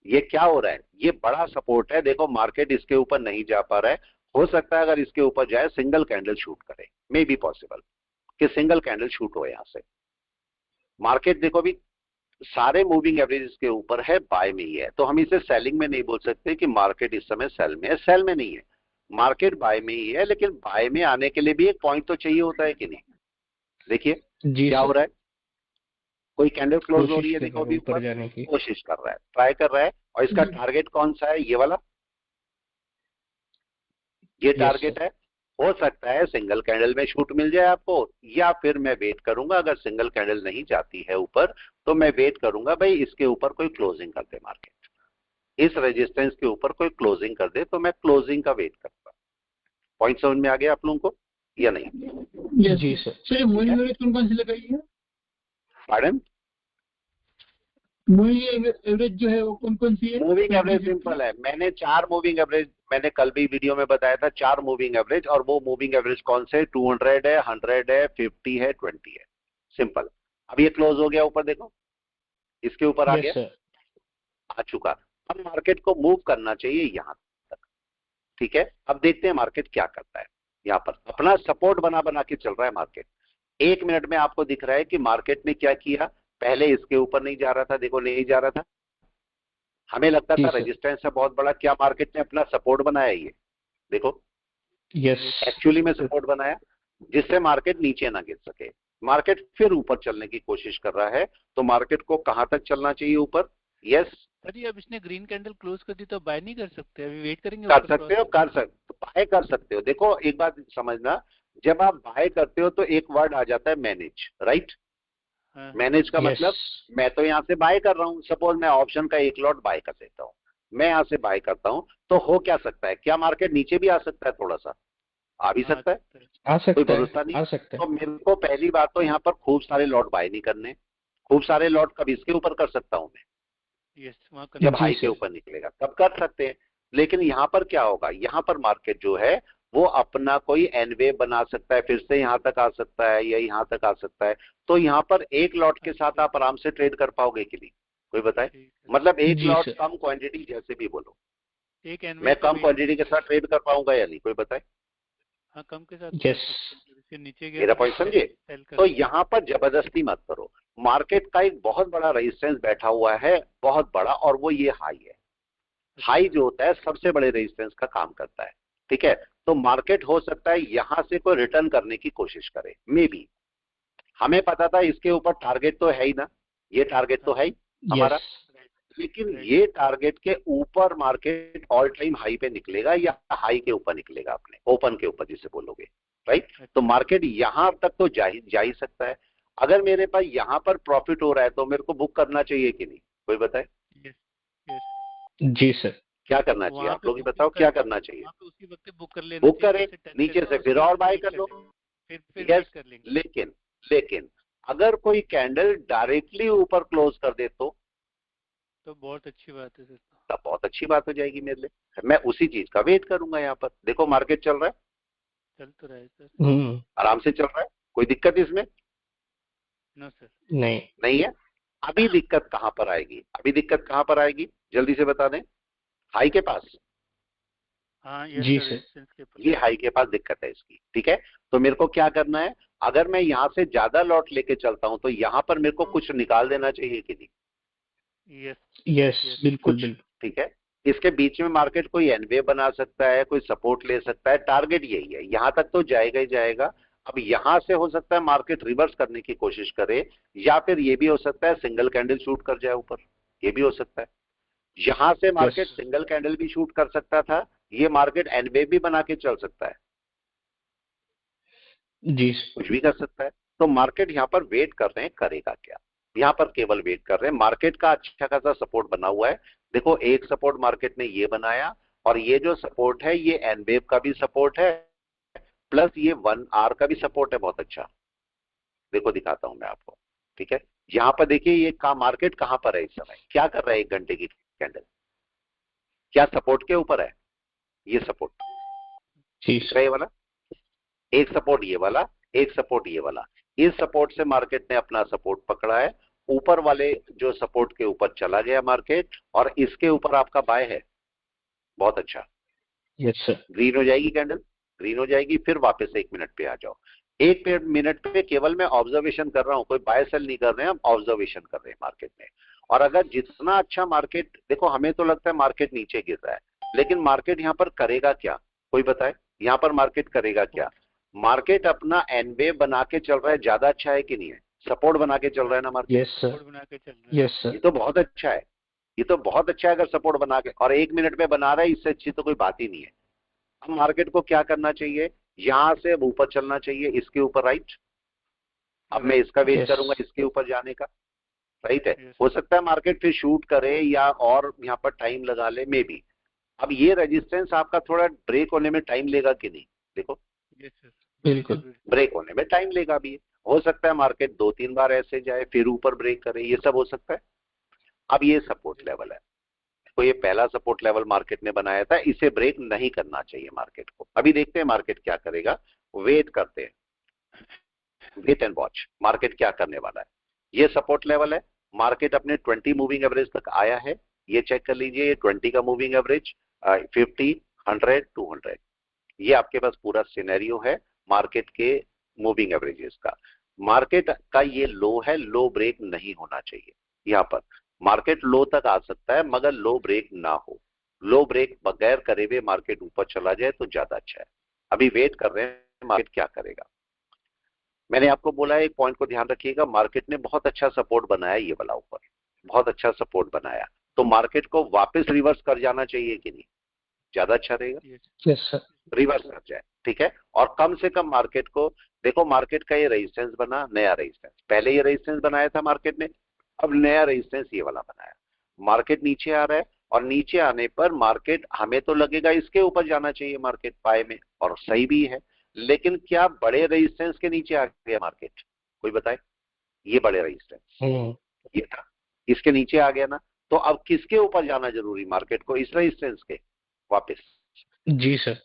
Speaker 1: ये क्या हो रहा है, ये बड़ा सपोर्ट है, देखो मार्केट इसके ऊपर नहीं जा पा रहा है। हो सकता है अगर इसके ऊपर जाए सिंगल कैंडल शूट करे, मे बी पॉसिबल कि सिंगल कैंडल शूट हो यहां से। मार्केट देखो अभी सारे मूविंग एवरेज के ऊपर है, बाय में ही है, तो हम इसे सेलिंग में नहीं बोल सकते कि मार्केट इस समय सेल में है। सेल में नहीं है, मार्केट बाय में ही है, लेकिन बाय में आने के लिए भी एक पॉइंट तो चाहिए होता है कि नहीं। देखिए
Speaker 2: जी
Speaker 1: क्या हो
Speaker 2: सर,
Speaker 1: रहा है, कोई कैंडल क्लोज हो रही
Speaker 2: कोशिश
Speaker 1: है,
Speaker 2: कर
Speaker 1: देखो
Speaker 2: रहा
Speaker 1: अभी
Speaker 2: हूँ ऊपर
Speaker 1: ऊपर
Speaker 2: जाने की।
Speaker 1: कोशिश कर रहा है, ट्राई कर रहा है, और इसका
Speaker 4: जी
Speaker 1: टारगेट कौन सा है, ये वाला, ये
Speaker 2: यस
Speaker 1: टारगेट
Speaker 2: सर।
Speaker 1: है। हो सकता है सिंगल कैंडल में छूट मिल जाए आपको, या फिर मैं वेट करूंगा, अगर सिंगल कैंडल नहीं जाती है ऊपर तो मैं वेट करूंगा भाई इसके ऊपर कोई क्लोजिंग कर दे मार्केट, इस रेजिस्टेंस के ऊपर कोई क्लोजिंग कर दे, तो मैं क्लोजिंग का वेट करूंगा। पॉइंट समझ में आ गया आप लोगों को या नहीं?
Speaker 4: यस
Speaker 2: जी सर।
Speaker 4: सर, ये
Speaker 1: ठीक
Speaker 4: मूविंग
Speaker 1: है,
Speaker 4: एवरेज कौन कौन सी लगाई है?
Speaker 1: पार्डन?
Speaker 4: मूविंग एवरेज जो है वो कौन कौन सी है?
Speaker 1: Moving
Speaker 4: 20,
Speaker 1: average
Speaker 4: 50?
Speaker 1: सिंपल है, मैंने 4 मूविंग एवरेज, मैंने कल भी वीडियो में बताया था 4 मूविंग एवरेज, और वो मूविंग एवरेज कौन से, 200 है, 100 है, 50 है, 20 है। सिंपल। अब ये क्लोज हो गया ऊपर, देखो इसके ऊपर आ
Speaker 2: यस
Speaker 1: गया,
Speaker 2: सर।
Speaker 1: आ चुका। अब मार्केट को मूव करना चाहिए यहां तक। ठीक है, अब देखते हैं मार्केट क्या करता है। यहां पर अपना सपोर्ट बना बना के चल रहा है मार्केट। 1 मिनट में आपको दिख रहा है कि मार्केट ने क्या किया, पहले इसके ऊपर नहीं जा रहा था, देखो नहीं जा रहा था, हमें लगता
Speaker 2: जी
Speaker 1: था
Speaker 2: सर।
Speaker 1: रेजिस्टेंस है बहुत बड़ा, क्या मार्केट ने अपना सपोर्ट बनाया, ये देखो
Speaker 2: यस।
Speaker 1: एक्चुअली में सपोर्ट बनाया, जिससे मार्केट नीचे ना गिर सके। मार्केट फिर ऊपर चलने की कोशिश कर रहा है, तो मार्केट को कहां तक चलना चाहिए, ऊपर। यस,
Speaker 3: सर ये अब इसने ग्रीन कैंडल क्लोज कर दी तो बाय नहीं कर सकते, अभी वेट करेंगे
Speaker 1: कर
Speaker 3: ऊपर
Speaker 1: सकते
Speaker 3: क्रॉस
Speaker 1: हो,
Speaker 3: करने
Speaker 1: कर सकते, बाय कर सकते हो। देखो एक बात समझना, जब आप बाय करते हो तो एक वर्ड आ जाता है मैनेज, राइट?
Speaker 3: हाँ हाँ
Speaker 1: मैनेज का
Speaker 2: यस।
Speaker 1: मतलब, मैं तो यहां से बाय कर रहा हूं, सपोज मैं ऑप्शन का एक लॉट बाय कर देता हूं, मैं यहां से बाय करता हूं, तो हो क्या सकता है, क्या मार्केट नीचे भी आ सकता है, थोड़ा सा आ भी
Speaker 3: हाँ
Speaker 1: सकता है,
Speaker 3: सकता है।
Speaker 2: आ
Speaker 1: कोई
Speaker 2: सकता है,
Speaker 1: भरोसा नहीं।
Speaker 2: आ सकता
Speaker 1: तो
Speaker 2: है।
Speaker 1: मेरे को पहली बात तो यहाँ पर खूब सारे लॉट बाय नहीं करने। खूब सारे लॉट कब इसके ऊपर कर सकता हूं मैं,
Speaker 3: यस वहाँ
Speaker 1: जब
Speaker 2: जी
Speaker 1: हाई के
Speaker 2: सर।
Speaker 1: ऊपर निकलेगा तब कर सकते हैं। लेकिन यहां पर क्या होगा, यहां पर मार्केट जो है वो अपना कोई एन वेव बना सकता है, फिर से यहां तक आ सकता है या यहां तक आ सकता है। तो यहां पर एक लॉट के साथ
Speaker 3: अच्छा
Speaker 1: आप आराम से ट्रेड कर पाओगे कि नहीं, कोई बताए?
Speaker 3: ठीक है।
Speaker 1: मतलब एक
Speaker 2: जी
Speaker 1: लॉट
Speaker 2: सर।
Speaker 1: कम क्वांटिटी, जैसे भी बोलो,
Speaker 3: एक एनवेव
Speaker 1: मैं
Speaker 3: का
Speaker 1: कम
Speaker 3: वेट
Speaker 1: क्वांटिटी के
Speaker 3: करेंगे।
Speaker 1: साथ ट्रेड कर पाऊंगा या नहीं, कोई बताए?
Speaker 3: हाँ कम के साथ कर
Speaker 2: यस।
Speaker 3: सकते हैं, फिर इससे नीचे गया
Speaker 1: मेरा
Speaker 3: तो फिर
Speaker 1: पॉइंट समझे?
Speaker 3: सेल कर
Speaker 1: तो
Speaker 3: देंगे।
Speaker 1: यहां पर जबरदस्ती मत करो। मार्केट का एक बहुत बड़ा रेजिस्टेंस बैठा हुआ है, बहुत बड़ा, और वो ये हाई है। हाई
Speaker 3: अच्छा
Speaker 1: जो होता है सबसे बड़े रेजिस्टेंस का काम करता है। ठीक है, तो मार्केट हो सकता है यहां से कोई रिटर्न करने की कोशिश करे, मे बी। हमें पता था इसके ऊपर टारगेट तो है ही ना, ये टारगेट तो
Speaker 3: हाँ
Speaker 1: है ही
Speaker 2: यस।
Speaker 1: हमारा। लेकिन
Speaker 3: राइट
Speaker 1: ये टारगेट के ऊपर मार्केट ऑल टाइम हाई पे निकलेगा, या हाई के ऊपर निकलेगा, अपने ओपन के ऊपर जिसे बोलोगे, राइट? तो
Speaker 3: अच्छा
Speaker 1: मार्केट यहां तक तो जा ही सकता है। अगर मेरे पास यहां पर प्रॉफिट हो रहा है तो मेरे को बुक करना चाहिए कि नहीं, कोई बताए?
Speaker 3: Yes yes.
Speaker 2: जी सर।
Speaker 1: क्या करना
Speaker 3: तो
Speaker 1: चाहिए,
Speaker 3: वहाँ
Speaker 1: आप
Speaker 3: पे
Speaker 1: लोग ही
Speaker 3: बुकिंग
Speaker 1: बताओ
Speaker 3: कर,
Speaker 1: क्या करना चाहिए?
Speaker 3: वहाँ पे उसी वक्त बुक कर लेना
Speaker 1: बुक
Speaker 3: चाहिए
Speaker 1: करें,
Speaker 3: जैसे टच
Speaker 1: नीचे
Speaker 3: करेगा
Speaker 1: से फिर
Speaker 3: उसके
Speaker 1: और
Speaker 3: बाद
Speaker 1: बाय
Speaker 3: वेट
Speaker 1: कर
Speaker 3: कर
Speaker 1: लो।
Speaker 3: लेंगे, फिर
Speaker 1: यस,
Speaker 3: वेट कर लेंगे।
Speaker 1: लेकिन लेकिन अगर कोई कैंडल डायरेक्टली ऊपर क्लोज कर दे तो
Speaker 3: तो बहुत अच्छी बात है सर।
Speaker 1: तब बहुत अच्छी बात हो जाएगी मेरे लिए, मैं उसी चीज का वेट करूंगा। यहाँ पर देखो मार्केट चल रहा है,
Speaker 3: चल तो रहा है सर।
Speaker 1: आराम से चल रहा है, कोई दिक्कत इसमें
Speaker 3: नो सर।
Speaker 2: नहीं।
Speaker 1: नहीं है। अभी दिक्कत कहां पर आएगी, अभी दिक्कत कहां पर आएगी, जल्दी से बता दें। हाई के पास,
Speaker 3: हाँ यस
Speaker 2: जी
Speaker 3: सर,
Speaker 2: सर।
Speaker 3: रेजिस्टेंस के पास।
Speaker 1: ये हाई के पास दिक्कत है इसकी, ठीक है। तो मेरे को क्या करना है, अगर मैं यहां से ज्यादा लॉट लेके चलता हूं तो यहां पर मेरे को कुछ निकाल देना चाहिए कि नहीं,
Speaker 3: यस
Speaker 2: यस,
Speaker 3: यस।
Speaker 2: बिल्कुल
Speaker 1: कुछ,
Speaker 2: बिल्कुल।
Speaker 1: ठीक है। इसके बीच में मार्केट कोई एनवे बना सकता है, कोई सपोर्ट ले सकता है, टारगेट यही है, यहां तक तो जाएगा ही जाएगा। अब यहां से हो सकता है मार्केट रिवर्स करने की कोशिश करे, या फिर ये भी हो सकता है सिंगल कैंडल शूट कर जाए ऊपर, ये भी हो सकता है। यहां से
Speaker 2: यस।
Speaker 1: मार्केट सिंगल कैंडल भी शूट कर सकता था, ये मार्केट एनवे भी बना के चल सकता है,
Speaker 2: जी सर।
Speaker 1: कुछ भी कर सकता है। तो मार्केट यहां पर वेट कर रहे हैं, करेगा क्या, यहां पर केवल वेट कर रहे हैं। मार्केट का अच्छा खासा सपोर्ट बना हुआ है। देखो एक सपोर्ट मार्केट ने ये बनाया, और ये जो सपोर्ट है ये एनवेव का भी सपोर्ट है, प्लस ये 1 आवर का भी सपोर्ट है, बहुत अच्छा। देखो दिखाता हूं मैं आपको, ठीक है। यहां पर देखिए ये का मार्केट कहां पर है इस समय, क्या कर रहा है 1 घंटे की कैंडल, क्या सपोर्ट के ऊपर है, ये सपोर्ट
Speaker 2: जी
Speaker 1: दिख रहा
Speaker 2: सर।
Speaker 1: है ये वाला, एक सपोर्ट ये वाला, एक सपोर्ट ये वाला। इस सपोर्ट से मार्केट ने अपना सपोर्ट पकड़ा है, ऊपर वाले जो सपोर्ट के ऊपर चला गया मार्केट, और इसके ऊपर आपका बाय है, बहुत अच्छा।
Speaker 2: Yes sir.
Speaker 1: ग्रीन हो जाएगी कैंडल, ग्रीन हो जाएगी, फिर वापस 1 मिनट पे आ जाओ। 1 मिनट पे केवल मैं ऑब्जर्वेशन कर रहा हूं, कोई बाय सेल नहीं कर रहे हैं हम, ऑब्जर्वेशन कर रहे हैं मार्केट में। और अगर जितना अच्छा मार्केट, देखो हमें तो लगता है मार्केट नीचे गिर रहा है, लेकिन मार्केट यहां पर करेगा क्या, कोई बताए यहां पर मार्केट करेगा क्या। मार्केट अपना एनवे बना के चल रहा है, ज्यादा अच्छा है कि नहीं है, सपोर्ट बना के चल रहा है ना मार्केट,
Speaker 2: यस सर।
Speaker 3: बोर्ड बना के चल रहा है।
Speaker 2: यस
Speaker 1: ये
Speaker 2: सर।
Speaker 1: तो बहुत अच्छा है, ये तो बहुत अच्छा है अगर सपोर्ट बना के, और 1 मिनट में बना रहा है, इससे अच्छी तो कोई बात ही नहीं है। अब मार्केट को क्या करना चाहिए, यहां से अब ऊपर चलना चाहिए, इसके ऊपर, राइट। अब मैं इसका वेट
Speaker 2: यस।
Speaker 1: करूंगा इसके ऊपर जाने का, राइट है।
Speaker 3: यस
Speaker 1: हो सकता है मार्केट फिर शूट करे या और यहां पर टाइम लगा ले, मे बी। अब ये रेजिस्टेंस आपका थोड़ा ब्रेक होने में टाइम लेगा कि नहीं, देखो
Speaker 3: यस सर।
Speaker 2: बिल्कुल।
Speaker 1: ब्रेक होने में टाइम लेगा भी। हो सकता है मार्केट 2-3 बार ऐसे जाए, फिर ऊपर ब्रेक करे, ये सब हो सकता है। अब ये सपोर्ट लेवल है, तो ये पहला सपोर्ट लेवल मार्केट ने बनाया था, इसे ब्रेक नहीं करना चाहिए मार्केट को। अभी देखते हैं मार्केट क्या करेगा, वेट करते हैं, वेट एंड वॉच मार्केट क्या करने वाला है। ये सपोर्ट लेवल है, मार्केट अपने 20 मूविंग एवरेज तक आया है, ये चेक कर लीजिए, ये 20 का मूविंग एवरेज, 50, 100, 200, ये आपके पास पूरा सिनेरियो है मार्केट के मूविंग एवरेजेस का। मार्केट का ये लो है, लो ब्रेक नहीं होना चाहिए। यहां पर मार्केट लो तक आ सकता है, मगर लो ब्रेक ना हो, लो ब्रेक बगैर करे हुए मार्केट ऊपर चला जाए तो ज्यादा अच्छा है। अभी वेट कर रहे हैं मार्केट क्या करेगा। मैंने आपको बोला एक पॉइंट को ध्यान रखिएगा, मार्केट ने बहुत अच्छा सपोर्ट बनाया, ये वाला ऊपर बहुत अच्छा सपोर्ट बनाया, तो मार्केट को वापस रिवर्स कर जाना चाहिए कि नहीं, ज्यादा अच्छा रहेगा
Speaker 2: यस सर।
Speaker 1: रिवर्स कर जाए, ठीक है। और कम से कम मार्केट को, देखो मार्केट का ये रेजिस्टेंस बना, नया रेजिस्टेंस, पहले ये रेजिस्टेंस बनाया था मार्केट ने, अब नया रेजिस्टेंस ये वाला बनाया। मार्केट नीचे आ रहा है, और नीचे आने पर मार्केट, हमें तो लगेगा इसके ऊपर जाना चाहिए मार्केट पाए में, और सही भी है। लेकिन क्या बड़े रेजिस्टेंस के नीचे आ गया मार्केट, कोई बताए, ये बड़े रेजिस्टेंस ये था, इसके नीचे आ गया ना, तो अब किसके ऊपर जाना जरूरी मार्केट को, इस रेजिस्टेंस के वापस,
Speaker 2: जी सर।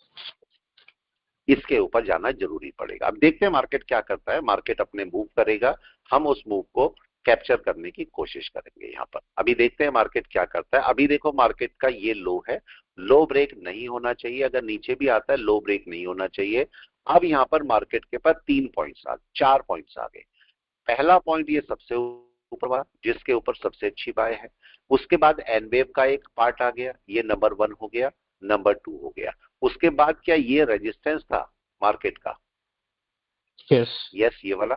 Speaker 1: इसके ऊपर जाना जरूरी पड़ेगा। अब देखते हैं मार्केट क्या करता है, मार्केट अपने मूव करेगा, हम उस मूव को कैप्चर करने की कोशिश करेंगे यहां पर। अभी देखते हैं मार्केट क्या करता है। अभी देखो मार्केट का ये लो है, लो ब्रेक नहीं होना चाहिए, अगर नीचे भी आता है लो ब्रेक नहीं होना चाहिए। अब यहां पर मार्केट के पास 3 पॉइंट्स आ, 4 पॉइंट्स आ गए। पहला पॉइंट ये सबसे ऊपर वाला, जिसके ऊपर सबसे अच्छी बाय है। उसके बाद एनवेव का एक पार्ट आ गया, ये नंबर 1 हो गया, नंबर 2 हो गया। उसके बाद क्या ये रेजिस्टेंस था मार्केट का,
Speaker 2: यस।
Speaker 1: यस ये वाला,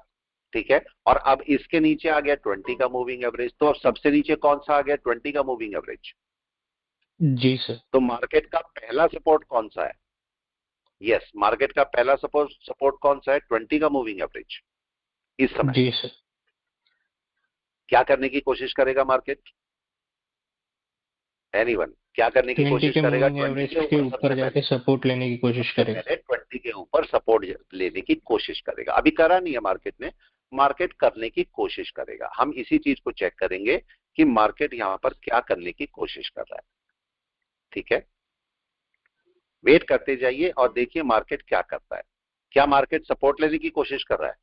Speaker 1: ठीक है। और अब इसके नीचे आ गया 20 का मूविंग एवरेज, तो अब सबसे नीचे कौन सा आ गया, 20 का मूविंग एवरेज।
Speaker 2: जी सर।
Speaker 1: तो मार्केट का पहला सपोर्ट कौन सा है, यस मार्केट का पहला सपोर्ट कौन सा है, 20 का मूविंग एवरेज। इस समय
Speaker 2: जी सर।
Speaker 1: क्या करने की कोशिश करेगा मार्केट, एनीवन क्या करने की
Speaker 2: 20
Speaker 1: कोशिश
Speaker 2: के
Speaker 1: करेगा,
Speaker 2: मूविंग
Speaker 1: 20
Speaker 2: एवरेज
Speaker 1: के
Speaker 2: के
Speaker 1: ऊपर
Speaker 2: ऊपर जाके सपोर्ट लेने की कोशिश
Speaker 1: सबसे
Speaker 2: करेगा।
Speaker 1: पहले 20 के ऊपर सपोर्ट लेने की कोशिश करेगा। अभी करा नहीं है मार्केट ने, मार्केट करने की कोशिश करेगा। हम इसी चीज को चेक करेंगे कि मार्केट यहां पर क्या करने की कोशिश कर रहा है। ठीक है, वेट करते जाइए और देखिए मार्केट क्या करता है। क्या मार्केट सपोर्ट लेने की कोशिश कर रहा है?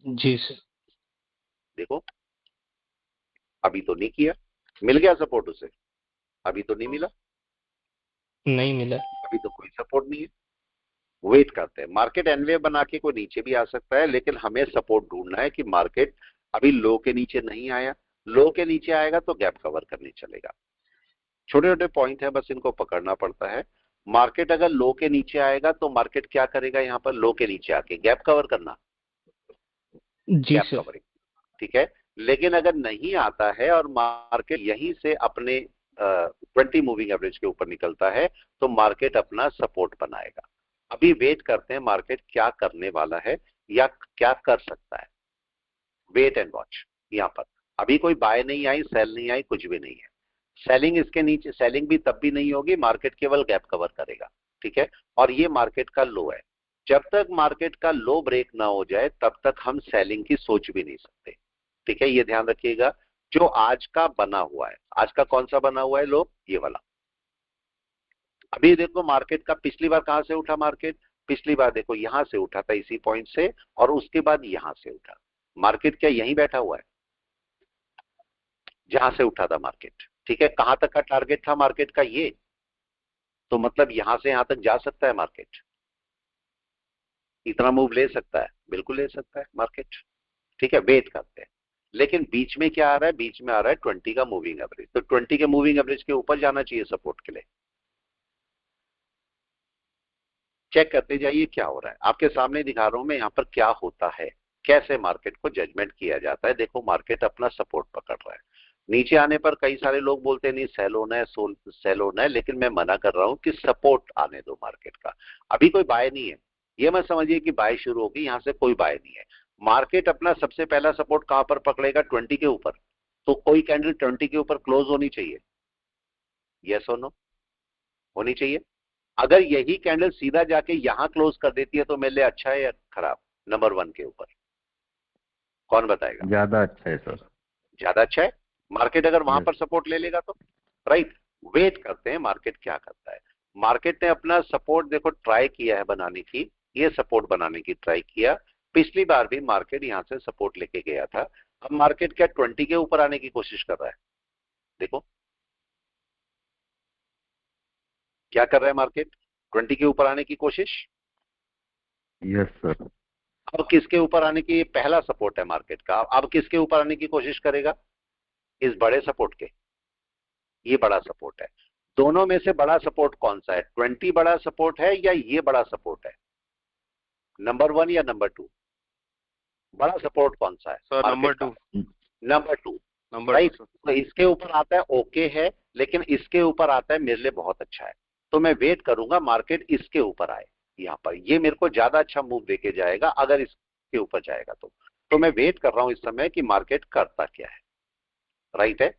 Speaker 2: जी सर।
Speaker 1: देखो अभी तो नहीं किया, मिल गया सपोर्ट उसे? अभी तो नहीं मिला,
Speaker 2: नहीं मिला।
Speaker 1: अभी तो कोई सपोर्ट नहीं है। वेट करते हैं, मार्केट एनवे बना के कोई नीचे भी आ सकता है, लेकिन हमें सपोर्ट ढूंढना है कि मार्केट अभी लो के नीचे नहीं आया। लो के नीचे आएगा तो गैप कवर करने चलेगा। छोटे छोटे पॉइंट है, बस इनको पकड़ना पड़ता है। मार्केट अगर लो के नीचे आएगा तो मार्केट क्या करेगा? यहां पर लो के नीचे आके गैप कवर करना,
Speaker 2: जी
Speaker 1: गैप
Speaker 2: सर।
Speaker 1: कवरिंग। ठीक है, लेकिन अगर नहीं आता है और मार्केट यहीं से अपने 20 मूविंग एवरेज के ऊपर निकलता है तो मार्केट अपना सपोर्ट बनाएगा। अभी वेट करते हैं मार्केट क्या करने वाला है या क्या कर सकता है। Wait and watch. यहां पर अभी कोई बाय नहीं आई, सेल नहीं आई, कुछ भी नहीं है। सेलिंग इसके नीचे, सेलिंग भी तब भी नहीं होगी, मार्केट केवल गैप कवर करेगा। ठीक है, और ये मार्केट का लो है। जब तक मार्केट का लो ब्रेक ना हो जाए तब तक हम सेलिंग की सोच भी नहीं सकते। ठीक है, ये ध्यान रखिएगा। जो आज का बना हुआ है, आज का कौन सा बना हुआ है लो? ये वाला। अभी देखो मार्केट का पिछली बार कहां से उठा मार्केट? पिछली बार देखो यहां से उठा था, इसी पॉइंट से, और उसके बाद यहां से उठा। मार्केट क्या यहीं बैठा हुआ है जहां से उठा था मार्केट? ठीक है, कहां तक का टारगेट था मार्केट का? ये तो मतलब यहां से यहां तक जा सकता है मार्केट, इतना मूव ले सकता है, बिल्कुल ले सकता है मार्केट। ठीक है, वेट करते हैं। लेकिन बीच में क्या आ रहा है? बीच में आ रहा है 20 का मूविंग एवरेज। तो 20 के मूविंग एवरेज के ऊपर जाना चाहिए सपोर्ट के लिए। चेक करते जाइए क्या हो रहा है, आपके सामने दिखा रहा हूं मैं यहाँ पर क्या होता है, कैसे मार्केट को जजमेंट किया जाता है। देखो मार्केट अपना सपोर्ट पकड़ रहा है। नीचे आने पर कई सारे लोग बोलते हैं नहीं सेल होना है, सेल होना है, लेकिन मैं मना कर रहा हूं कि सपोर्ट आने दो मार्केट का। अभी कोई बाय नहीं है, ये मत समझिए कि बाय शुरू होगी, यहां से कोई बाय नहीं है। मार्केट अपना सबसे पहला सपोर्ट कहां पर पकड़ेगा? 20 के ऊपर। तो कोई कैंडल 20 के ऊपर क्लोज होनी चाहिए, यस और नो? होनी चाहिए। अगर यही कैंडल सीधा जाके यहां क्लोज कर देती है तो मेरे लिए अच्छा है या खराब? नंबर 1 के ऊपर कौन बताएगा?
Speaker 5: ज्यादा अच्छा है सर।
Speaker 1: ज्यादा अच्छा है। मार्केट अगर वहां
Speaker 5: यस।
Speaker 1: पर सपोर्ट ले लेगा तो राइट। वेट करते हैं मार्केट क्या करता है। मार्केट ने अपना सपोर्ट देखो ट्राई किया है बनाने की, ये सपोर्ट बनाने की ट्राई किया। पिछली बार भी मार्केट यहां से सपोर्ट लेके गया था। अब मार्केट क्या 20 के ऊपर आने की कोशिश कर रहा है? देखो क्या कर रहा है मार्केट, 20 के ऊपर आने की कोशिश।
Speaker 5: Yes sir.
Speaker 1: अब किसके ऊपर आने की? पहला सपोर्ट है मार्केट का, अब किसके ऊपर आने की कोशिश करेगा? इस बड़े सपोर्ट के। ये बड़ा सपोर्ट है। दोनों में से बड़ा सपोर्ट कौन सा है? 20 बड़ा सपोर्ट है या ये बड़ा सपोर्ट है? नंबर 1 या नंबर 2? बड़ा सपोर्ट कौन सा है
Speaker 6: सर? Number
Speaker 1: market
Speaker 6: 2।
Speaker 1: का? Number 2,
Speaker 6: number 2
Speaker 1: right.
Speaker 6: सर।
Speaker 1: तो इसके ऊपर आता है ओके है, लेकिन इसके ऊपर आता है मेरे लिए बहुत अच्छा है। तो मैं वेट करूंगा मार्केट इसके ऊपर आए। यहां पर ये मेरे को ज्यादा अच्छा मूव देके जाएगा अगर इसके ऊपर जाएगा तो मैं वेट कर रहा हूं इस समय कि मार्केट करता क्या है। राइट है,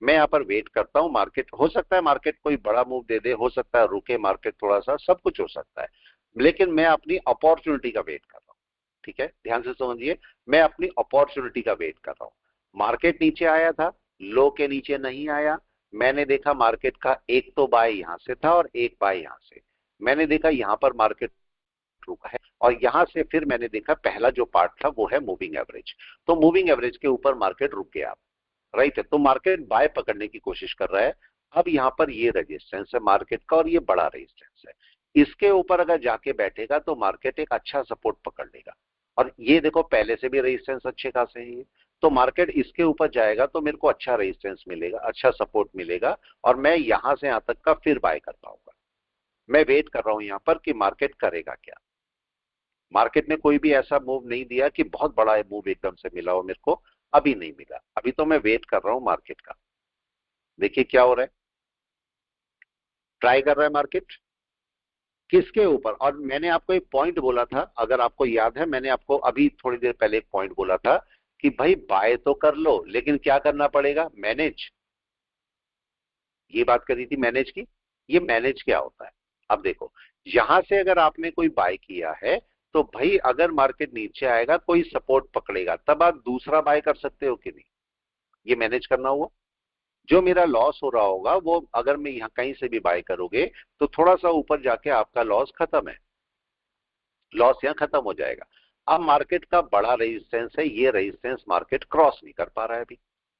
Speaker 1: मैं यहाँ पर वेट करता हूं। मार्केट हो सकता है मार्केट कोई बड़ा मूव दे दे, हो सकता है रुके मार्केट थोड़ा सा, सब कुछ हो सकता है, लेकिन मैं अपनी अपॉर्चुनिटी का वेट कर रहा हूं। ठीक है, ध्यान से समझिए, मैं अपनी अपॉर्चुनिटी का वेट कर रहा हूं। मार्केट नीचे आया था, लो के नीचे नहीं आया। मैंने देखा मार्केट का एक तो बाय यहां से था और एक बाय यहां से। मैंने देखा यहां पर मार्केट रुका है और यहां से फिर मैंने देखा पहला जो पार्ट था वो है मूविंग एवरेज। तो मूविंग एवरेज के ऊपर मार्केट रुक गया। राइट है, तो मार्केट बाय पकड़ने की कोशिश कर रहा है। अब यहां पर ये रेजिस्टेंस है मार्केट का और ये बड़ा रेजिस्टेंस है। इसके ऊपर अगर जाके बैठेगा तो मार्केट एक अच्छा सपोर्ट पकड़ लेगा। और ये देखो पहले से भी रेजिस्टेंस अच्छे खासे हैं ये। तो मार्केट इसके ऊपर जाएगा तो मेरे को अच्छा रेजिस्टेंस मिलेगा, अच्छा सपोर्ट मिलेगा, और मैं यहां से यहां तक का फिर बाय कर पाऊंगा। मैं वेट कर रहा हूं यहां पर कि मार्केट करेगा क्या। मार्केट ने कोई भी ऐसा मूव नहीं दिया कि बहुत बड़ा मूव एकदम से मिला हो मेरे को, अभी नहीं मिला। अभी तो मैं वेट कर रहा हूं मार्केट का। देखिए क्या हो रहा है, ट्राई कर रहा है मार्केट किसके ऊपर। और मैंने आपको एक पॉइंट बोला था, अगर आपको याद है, मैंने आपको अभी थोड़ी देर पहले एक पॉइंट बोला था कि भाई बाय तो कर लो लेकिन क्या करना पड़ेगा? मैनेज। ये बात करी थी मैनेज की। ये मैनेज क्या होता है? अब देखो यहां से अगर आपने कोई बाय किया है तो भाई अगर मार्केट नीचे आएगा कोई सपोर्ट पकड़ेगा तब आप दूसरा बाय कर सकते हो कि नहीं? ये मैनेज करना हुआ। जो मेरा लॉस हो रहा होगा वो अगर मैं यहाँ कहीं से भी बाय करोगे तो थोड़ा सा ऊपर जाके आपका लॉस खत्म है, लॉस यहाँ खत्म हो जाएगा। अब मार्केट का बड़ा रेजिस्टेंस है, ये रेजिस्टेंस मार्केट क्रॉस नहीं कर पा रहा है अभी,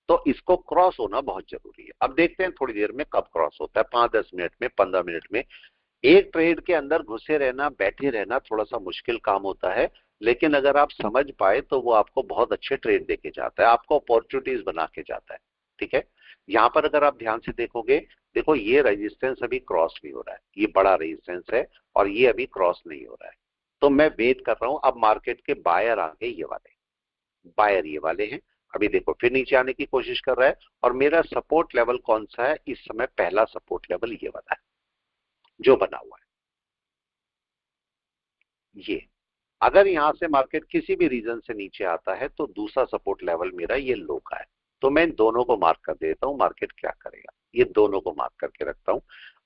Speaker 1: तो इसको क्रॉस होना बहुत जरूरी है। अब देखते हैं थोड़ी देर में कब क्रॉस होता है, 5-10 मिनट में, 15 मिनट में। एक ट्रेड के अंदर घुसे रहना, बैठे रहना थोड़ा सा मुश्किल काम होता है, लेकिन अगर आप समझ पाए तो वो आपको बहुत अच्छे ट्रेड देके जाता है, आपको अपॉर्चुनिटीज बना के जाता है। ठीक है, यहाँ पर अगर आप ध्यान से देखोगे, देखो ये रेजिस्टेंस अभी क्रॉस नहीं हो रहा है, ये बड़ा रेजिस्टेंस है और ये अभी क्रॉस नहीं हो रहा है, तो मैं वेट कर रहा हूं। अब मार्केट के बायर आगे ये वाले, बायर ये वाले हैं, अभी देखो फिर नीचे आने की कोशिश कर रहा है। और मेरा सपोर्ट लेवल कौन सा है इस समय? पहला सपोर्ट लेवल ये वाला है जो बना हुआ है, ये। अगर यहां से मार्केट किसी भी रीजन से नीचे आता है तो दूसरा सपोर्ट लेवल मेरा ये लो का है, तो मैं इन दोनों को मार्क कर देता हूं, मार्केट क्या करेगा ये दोनों को मार्क करके रखता हूं।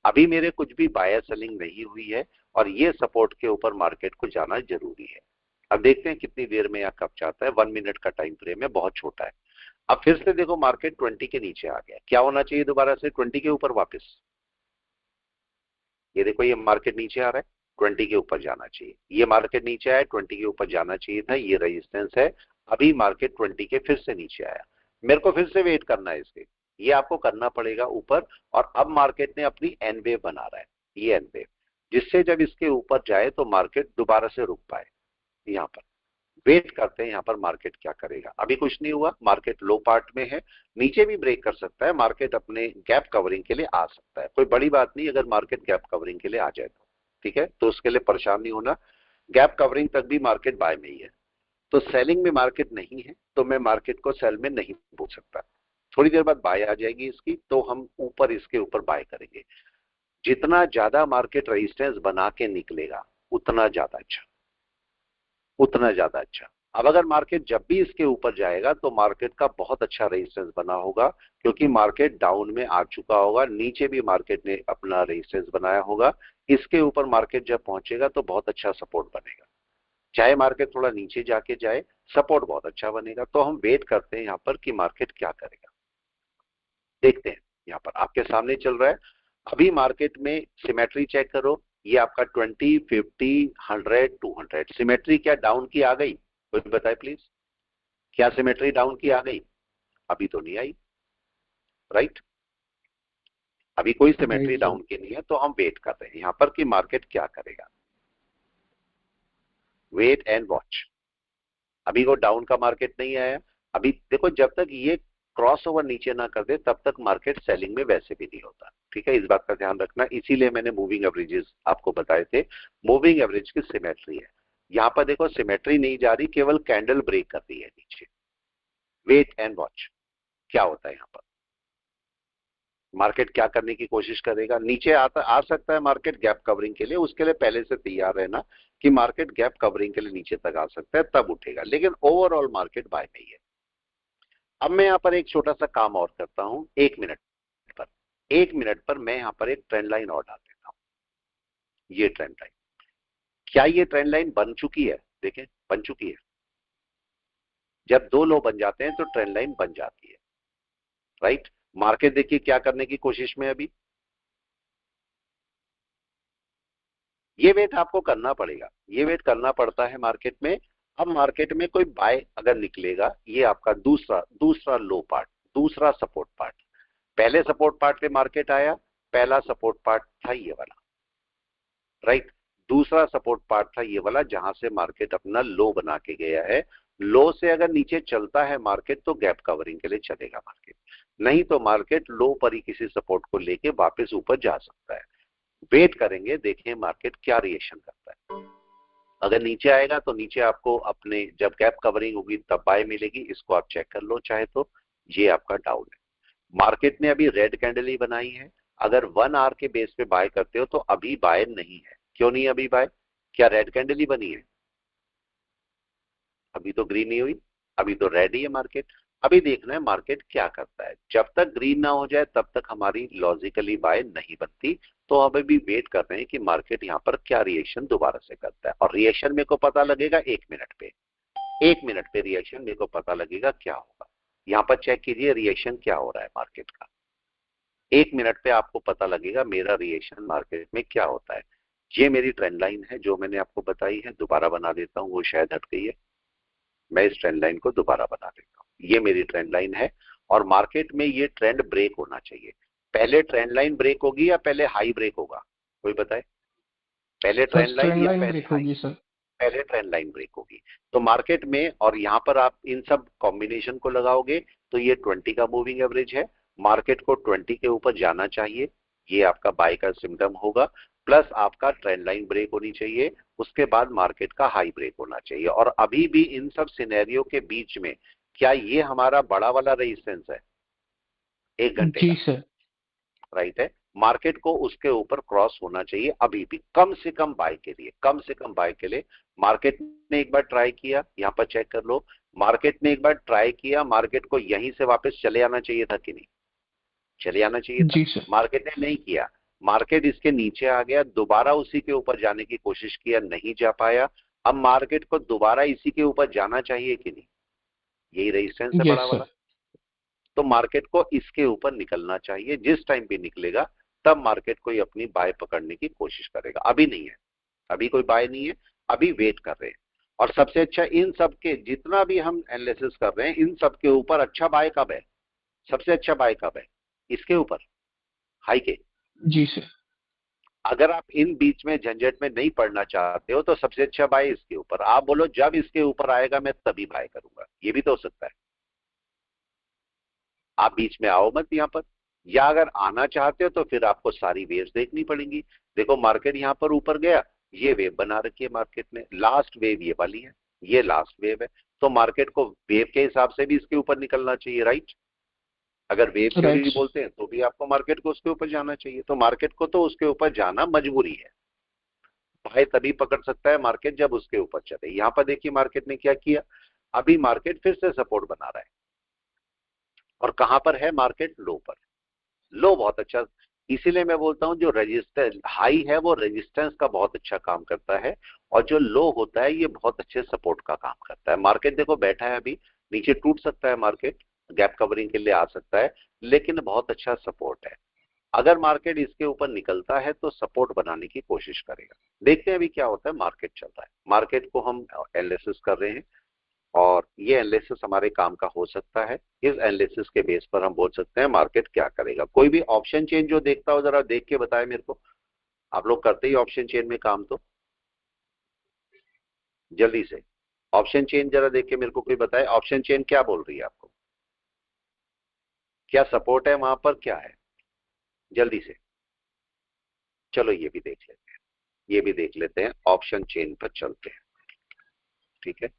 Speaker 1: अभी मेरे कुछ भी बायर सेलिंग नहीं हुई है और ये सपोर्ट के ऊपर मार्केट को जाना जरूरी है। अब देखते हैं कितनी देर में या कब जाता है, 1 मिनट का टाइम फ्रेम है, बहुत छोटा है। अब फिर से देखो मार्केट 20 के नीचे आ गया, क्या होना चाहिए दोबारा से? 20 के ऊपर वापस। ये देखो ये मार्केट नीचे आ रहा है, 20 के ऊपर जाना चाहिए। ये मार्केट नीचे आया, 20 के ऊपर जाना चाहिए था, ये रेजिस्टेंस है। अभी मार्केट 20 के फिर से नीचे आया, मेरे को फिर से वेट करना है इसके, ये आपको करना पड़ेगा ऊपर। और अब मार्केट ने अपनी एन वेव बना रहा है, ये एन वेव, जिससे जब इसके ऊपर जाए तो मार्केट दोबारा से रुक पाए। यहाँ पर वेट करते हैं, यहाँ पर मार्केट क्या करेगा। अभी कुछ नहीं हुआ, मार्केट लो पार्ट में है, नीचे भी ब्रेक कर सकता है, मार्केट अपने गैप कवरिंग के लिए आ सकता है, कोई बड़ी बात नहीं अगर मार्केट गैप कवरिंग के लिए आ जाए तो। ठीक है, तो उसके लिए परेशान नहीं होना, गैप कवरिंग तक भी मार्केट बाय में ही है, तो सेलिंग में मार्केट नहीं है, तो मैं मार्केट को सेल में नहीं बोल सकता। थोड़ी देर बाद बाय आ जाएगी इसकी, तो हम ऊपर इसके ऊपर बाय करेंगे। जितना ज्यादा मार्केट रेजिस्टेंस बना के निकलेगा उतना ज्यादा अच्छा, उतना ज्यादा अच्छा। अब अगर मार्केट जब भी इसके ऊपर जाएगा तो मार्केट का बहुत अच्छा रेजिस्टेंस बना होगा, क्योंकि मार्केट डाउन में आ चुका होगा, नीचे भी मार्केट ने अपना रेजिस्टेंस बनाया होगा, इसके ऊपर मार्केट जब पहुंचेगा तो बहुत अच्छा सपोर्ट बनेगा। चाहे मार्केट थोड़ा नीचे जाके जाए, सपोर्ट बहुत अच्छा बनेगा। तो हम वेट करते हैं यहाँ पर कि मार्केट क्या करेगा, देखते हैं। यहाँ पर आपके सामने चल रहा है, अभी मार्केट में सिमेट्री चेक करो, ये आपका 20, 50, 100, 200 सिमेट्री क्या डाउन की आ गई? कुछ बताए प्लीज, क्या सिमेट्री डाउन की आ गई? अभी तो नहीं आई, राइट? अभी कोई सिमेट्री डाउन की नहीं है, तो हम वेट कर रहे हैं यहाँ पर कि मार्केट क्या करेगा। Wait and watch. अभी वो डाउन का मार्केट नहीं आया, अभी देखो जब तक ये क्रॉस ओवर नीचे ना कर दे तब तक मार्केट सेलिंग में वैसे भी नहीं होता। ठीक है, इस बात का ध्यान रखना, इसीलिए मैंने मूविंग एवरेजेस आपको बताए थे। मूविंग एवरेज की सिमेट्री है, यहाँ पर देखो सिमेट्री नहीं जा रही, केवल कैंडल ब्रेक कर रही है नीचे। वेट एंड वॉच क्या होता है यहाँ पर, मार्केट क्या करने की कोशिश करेगा। नीचे आ सकता है मार्केट गैप कवरिंग के लिए, उसके लिए पहले से तैयार रहना कि मार्केट गैप कवरिंग के लिए नीचे तक आ सकता है, तब उठेगा, लेकिन ओवरऑल मार्केट बाय में ही है। अब मैं यहाँ पर एक छोटा सा काम और करता हूं, 1 मिनट पर, 1 मिनट पर मैं यहाँ पर एक ट्रेंड लाइन और डाल देता हूं। ये ट्रेंड लाइन, क्या ये ट्रेंड लाइन बन चुकी है? देखें, बन चुकी है। जब दो लो बन जाते हैं तो ट्रेंड लाइन बन जाती है, राइट? मार्केट देखिए क्या करने की कोशिश में, अभी ये वेट आपको करना पड़ेगा, ये वेट करना पड़ता है मार्केट में। अब मार्केट में कोई बाय अगर निकलेगा, ये आपका दूसरा लो पार्ट, दूसरा सपोर्ट पार्ट। पहले सपोर्ट पार्ट पे मार्केट आया, पहला सपोर्ट पार्ट था ये वाला, राइट? दूसरा सपोर्ट पार्ट था ये वाला, जहां से मार्केट अपना लो बना के गया है। लो से अगर नीचे चलता है मार्केट तो गैप कवरिंग के लिए चलेगा मार्केट, नहीं तो मार्केट लो पर ही किसी सपोर्ट को लेके वापस ऊपर जा सकता है। वेट करेंगे, देखें मार्केट क्या रिएक्शन करता है। अगर नीचे आएगा तो नीचे आपको अपने जब गैप कवरिंग होगी तब बाय मिलेगी, इसको आप चेक कर लो चाहे तो। ये आपका डाउन है, मार्केट ने अभी रेड कैंडल ही बनाई है। अगर 1 आवर के बेस पे बाय करते हो तो अभी बाय नहीं है। क्यों नहीं अभी बाय? क्या रेड कैंडल ही बनी है? अभी तो ग्रीन नहीं हुई, अभी तो रेड ही है मार्केट। अभी देखना है मार्केट क्या करता है, जब तक ग्रीन ना हो जाए तब तक हमारी लॉजिकली बाय नहीं बनती। तो अभी भी वेट कर रहे हैं कि मार्केट यहाँ पर क्या रिएक्शन दोबारा से करता है, और रिएक्शन मेरे को पता लगेगा 1 मिनट पे, 1 मिनट पे रिएक्शन मेरे को पता लगेगा क्या होगा। यहां पर चेक कीजिए रिएक्शन क्या हो रहा है मार्केट का। 1 मिनट पे आपको पता लगेगा मेरा रिएक्शन मार्केट में क्या होता है। ये मेरी ट्रेंड लाइन है जो मैंने आपको बताई है, दोबारा बना देता हूं, वो शायद हट गई है। मैं इस ट्रेंड लाइन को दोबारा बना देता हूं, ये मेरी ट्रेंड लाइन है और मार्केट में ये ट्रेंड ब्रेक होना चाहिए। पहले ट्रेंड लाइन ब्रेक होगी या पहले हाई ब्रेक होगा, कोई बताए? पहले ट्रेंड
Speaker 2: फर्स्ट
Speaker 1: लाइन
Speaker 2: ट्रेंड
Speaker 1: या
Speaker 2: लाइन
Speaker 1: पहले
Speaker 2: ब्रेक
Speaker 1: हाई?
Speaker 2: होगी सर।
Speaker 1: पहले ट्रेंड लाइन ब्रेक होगी। तो मार्केट में और यहां पर आप इन सब कॉम्बिनेशन को लगाओगे तो ये 20 का मूविंग एवरेज है। मार्केट को 20 के ऊपर जाना चाहिए, ये आपका बाय का सिम्टम होगा। प्लस आपका ट्रेंड लाइन ब्रेक होनी चाहिए, उसके बाद मार्केट का हाई ब्रेक होना चाहिए। और अभी भी इन सब सिनेरियो के बीच में क्या ये हमारा बड़ा वाला रेजिस्टेंस है 1 घंटे
Speaker 2: जी
Speaker 1: का?
Speaker 2: सर।
Speaker 1: राइट है। मार्केट को उसके ऊपर क्रॉस होना चाहिए अभी भी, कम से कम बाय के लिए, कम से कम बाय के लिए। मार्केट ने एक बार ट्राई किया, यहां पर चेक कर लो, मार्केट ने एक बार ट्राई किया, मार्केट को यहीं से वापस चले आना चाहिए था कि नहीं? चले आना चाहिए था।
Speaker 2: जी सर।
Speaker 1: मार्केट ने नहीं किया, मार्केट इसके नीचे आ गया, दोबारा उसी के ऊपर जाने की कोशिश किया, नहीं जा पाया। अब मार्केट को दोबारा इसी के ऊपर जाना चाहिए कि नहीं? यही रेजिस्टेंस है बड़ा
Speaker 2: यस
Speaker 1: वाला।
Speaker 2: सर।
Speaker 1: तो मार्केट को इसके ऊपर निकलना चाहिए, जिस टाइम भी निकलेगा तब मार्केट कोई अपनी बाय पकड़ने की कोशिश करेगा। अभी नहीं है, अभी कोई बाय नहीं है, अभी वेट कर रहे हैं। और सबसे अच्छा इन सब के जितना भी हम एनालिसिस कर रहे हैं, इन सब के ऊपर अच्छा बाय कब है, सबसे अच्छा बाय कब है? इसके ऊपर, हाई के।
Speaker 2: जी सर।
Speaker 1: अगर आप इन बीच में झंझट में नहीं पड़ना चाहते हो तो सबसे अच्छा बाय इसके ऊपर। आप बोलो जब इसके ऊपर आएगा मैं तभी बाय करूंगा, ये भी तो हो सकता है। आप बीच में आओ मत यहां पर, या अगर आना चाहते हो तो फिर आपको सारी वेव्स देखनी पड़ेंगी। देखो मार्केट यहां पर ऊपर गया, ये वेव बना रखी है मार्केट ने, लास्ट वेव ये वाली है, ये लास्ट वेव है। तो मार्केट को वेव के हिसाब से भी इसके ऊपर निकलना चाहिए, राइट? अगर वेव
Speaker 2: राइट
Speaker 1: थ्योरी
Speaker 2: सर।
Speaker 1: बोलते हैं तो भी आपको मार्केट को उसके ऊपर जाना चाहिए। तो मार्केट को तो उसके ऊपर जाना मजबूरी है। बाय तभी पकड़ सकता है मार्केट जब उसके ऊपर चले। यहां पर देखिए मार्केट ने क्या किया, अभी मार्केट फिर से सपोर्ट बना रहा है। और कहां पर है मार्केट? लो पर। लो बहुत अच्छा, इसीलिए मैं बोलता हूं जो रेजिस्टेंस हाई है वो रेजिस्टेंस का बहुत अच्छा काम करता है, और जो लो होता है ये बहुत अच्छे सपोर्ट का काम करता है। मार्केट देखो बैठा है, अभी नीचे टूट सकता है मार्केट, गैप कवरिंग के लिए आ सकता है, लेकिन बहुत अच्छा सपोर्ट है। अगर मार्केट इसके ऊपर निकलता है तो सपोर्ट बनाने की कोशिश करेगा। देखते हैं अभी क्या होता है। मार्केट चल रहा है, मार्केट को हम एनालिसिस कर रहे हैं और ये एनालिसिस हमारे काम का हो सकता है। इस एनालिसिस के बेस पर हम बोल सकते हैं मार्केट क्या करेगा। कोई भी ऑप्शन चेन जो देखता हो जरा देख के बताए मेरे को। आप लोग करते ही ऑप्शन चेन में काम, तो जल्दी से ऑप्शन चेन जरा देख के मेरे को कोई बताए, ऑप्शन चेन क्या बोल रही है आपको, क्या सपोर्ट है वहां पर, क्या है? जल्दी से, चलो ये भी देख लेते हैं, ये भी देख लेते हैं। ऑप्शन चेन पर चलते हैं, ठीक है?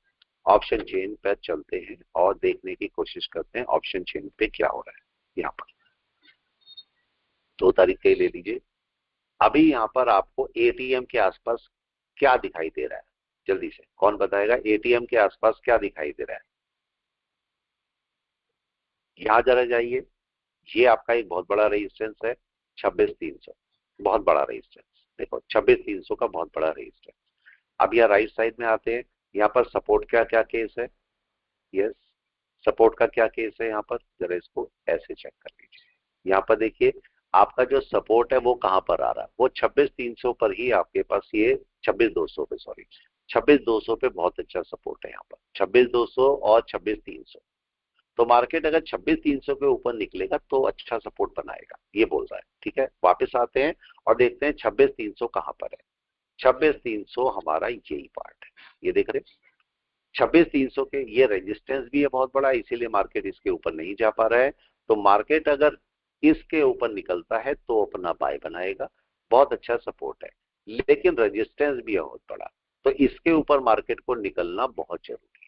Speaker 1: ऑप्शन चेन पर चलते हैं और देखने की कोशिश करते हैं ऑप्शन चेन पे क्या हो रहा है। यहाँ पर 2 तारीख के ही ले लीजिए। अभी यहाँ पर आपको एटीएम के आसपास क्या दिखाई दे रहा है? जल्दी से कौन बताएगा, एटीएम के आसपास क्या दिखाई दे रहा है? यहां जरा जाइए, ये आपका एक बहुत बड़ा रेजिस्टेंस है 26,300, बहुत बड़ा रेजिस्टेंस। देखो 26,300 का बहुत बड़ा रेजिस्टेंस। अब यहाँ राइट साइड में आते हैं, यहाँ पर सपोर्ट का क्या केस है? यस, सपोर्ट का क्या केस है यहाँ पर, जरा इसको ऐसे चेक कर लीजिए। यहाँ पर देखिए आपका जो सपोर्ट है वो कहां पर आ रहा है, वो 26,300 पर ही आपके पास, ये 26,200 पे, सॉरी 26,200 पे बहुत अच्छा सपोर्ट है यहाँ पर, 26,200 और 26,300। तो मार्केट अगर 26,300 के ऊपर निकलेगा तो अच्छा सपोर्ट बनाएगा, ये बोल रहा है। ठीक है, वापस आते हैं और देखते हैं 26,300 कहां पर है। 26,300 हमारा यही पार्ट है, ये देख रहे हैं 26,300 के, ये रेजिस्टेंस भी है बहुत बड़ा, इसीलिए मार्केट इसके ऊपर नहीं जा पा रहा है। तो मार्केट अगर इसके ऊपर निकलता है तो अपना बाय बनाएगा, बहुत अच्छा सपोर्ट है, लेकिन रेजिस्टेंस भी है बहुत बड़ा। तो इसके ऊपर मार्केट को निकलना बहुत जरूरी है।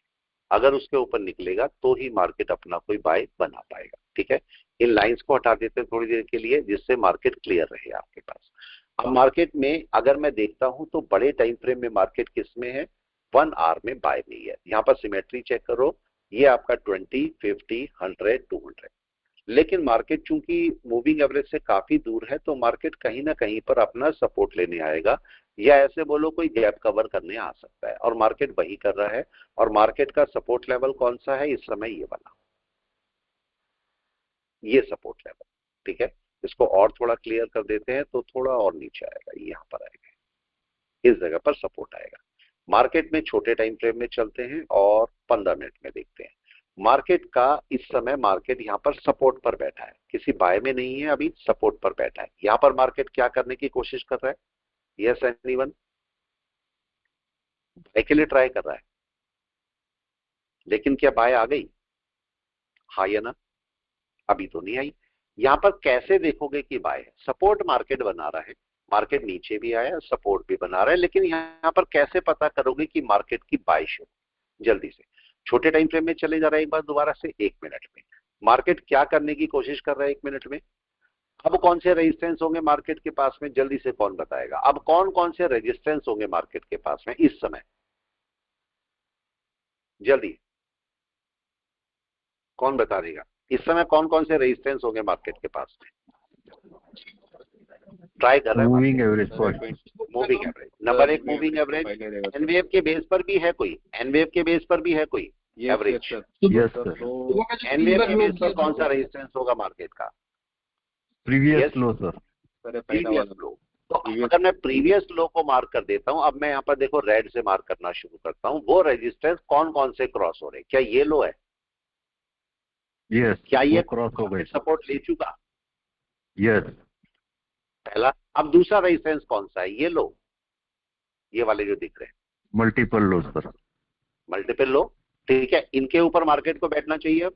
Speaker 1: अगर उसके ऊपर निकलेगा तो ही मार्केट अपना कोई बाय बना पाएगा। ठीक है, इन लाइंस को हटा देते हैं थोड़ी देर के लिए, जिससे मार्केट क्लियर रहे आपके पास। अब मार्केट में अगर मैं देखता हूं तो बड़े टाइम फ्रेम में मार्केट किस में है, 1 आवर में बाय में है। यहाँ पर सिमेट्री चेक करो, ये आपका 20, 50, 100, 200। लेकिन मार्केट चूंकि मूविंग एवरेज से काफी दूर है तो मार्केट कहीं ना कहीं पर अपना सपोर्ट लेने आएगा, या ऐसे बोलो कोई गैप कवर करने आ सकता है, और मार्केट वही कर रहा है। और मार्केट का सपोर्ट लेवल कौन सा है इस समय, ये वाला ये सपोर्ट लेवल, ठीक है। इसको और थोड़ा क्लियर कर देते हैं तो थोड़ा और नीचे आएगा, यहाँ पर आएगा, इस जगह पर सपोर्ट आएगा। मार्केट में छोटे टाइम फ्रेम में चलते हैं और 15 मिनट में देखते हैं। मार्केट का इस समय मार्केट यहाँ पर सपोर्ट पर बैठा है, किसी बाय में नहीं है, अभी सपोर्ट पर बैठा है। यहाँ पर मार्केट क्या करने की कोशिश कर रहा है? Yes anyone? बाय के लिए ट्राई कर रहा है, लेकिन क्या बाय आ गई? हाँ या ना? अभी तो नहीं आई। यहाँ पर कैसे देखोगे कि बाय है? सपोर्ट मार्केट बना रहा है, मार्केट नीचे भी आया, सपोर्ट भी बना रहा है, लेकिन यहाँ पर कैसे पता करोगे कि मार्केट की बाय शुरू? जल्दी से छोटे टाइम फ्रेम में चले जा रहा है, एक बार दोबारा से 1 मिनट में मार्केट क्या करने की कोशिश कर रहा है 1 मिनट में? अब कौन से रेजिस्टेंस होंगे मार्केट के पास में? जल्दी से कौन बताएगा? अब कौन कौन से रेजिस्टेंस होंगे मार्केट के पास में इस समय? जल्दी कौन बता देगा इस समय कौन कौन से रेजिस्टेंस होंगे मार्केट के पास में? ट्राई कर रहे हैं।
Speaker 5: मूविंग एवरेज पर
Speaker 1: moving average number 1, moving average. एनवेव के बेस पर भी है कोई? एनवेव के बेस पर भी है कोई एवरेज?
Speaker 5: Yes sir.
Speaker 1: एनवेव के बेस पर कौन सा रेजिस्टेंस होगा मार्केट का?
Speaker 5: प्रीवियस लो सर।
Speaker 1: प्रीवियस लो। तो अगर मैं प्रीवियस लो को मार्क कर देता हूं, अब मैं यहाँ पर देखो रेड से मार्क करना शुरू करता हूं, वो रेजिस्टेंस कौन कौन से क्रॉस हो रहे? क्या ये लो है?
Speaker 5: यस,
Speaker 1: क्या ये
Speaker 5: क्रॉस हो गए?
Speaker 1: सपोर्ट ले चुका?
Speaker 5: यस।
Speaker 1: पहला। अब दूसरा रेजिस्टेंस कौन सा है? ये लो, ये वाले जो दिख रहे हैं
Speaker 5: मल्टीपल लो सर।
Speaker 1: मल्टीपल लो, ठीक है। इनके ऊपर मार्केट को बैठना चाहिए अब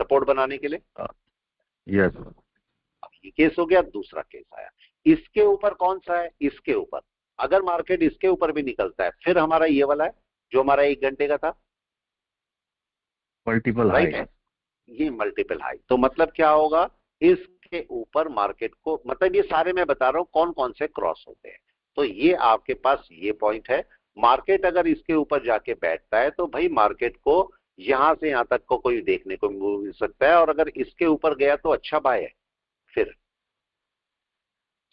Speaker 1: सपोर्ट बनाने के लिए।
Speaker 5: यस।
Speaker 1: अब ये केस हो गया, दूसरा केस आया। इसके ऊपर कौन सा है? इसके ऊपर। अगर मार्केट इसके ऊपर भी निकलता है, फिर हमारा ये वाला है जो हमारा 1 घंटे का था,
Speaker 5: मल्टीपल हाई।
Speaker 1: राइट है, ये मल्टीपल हाई। तो मतलब क्या होगा? इसके ऊपर मार्केट को, मतलब ये सारे मैं बता रहा हूं कौन कौन से क्रॉस होते हैं। तो ये आपके पास ये पॉइंट है। मार्केट अगर इसके ऊपर जाके बैठता है तो भाई मार्केट को यहां से यहां तक को कोई देखने को मिल सकता है, और अगर इसके ऊपर गया तो अच्छा बाय है। फिर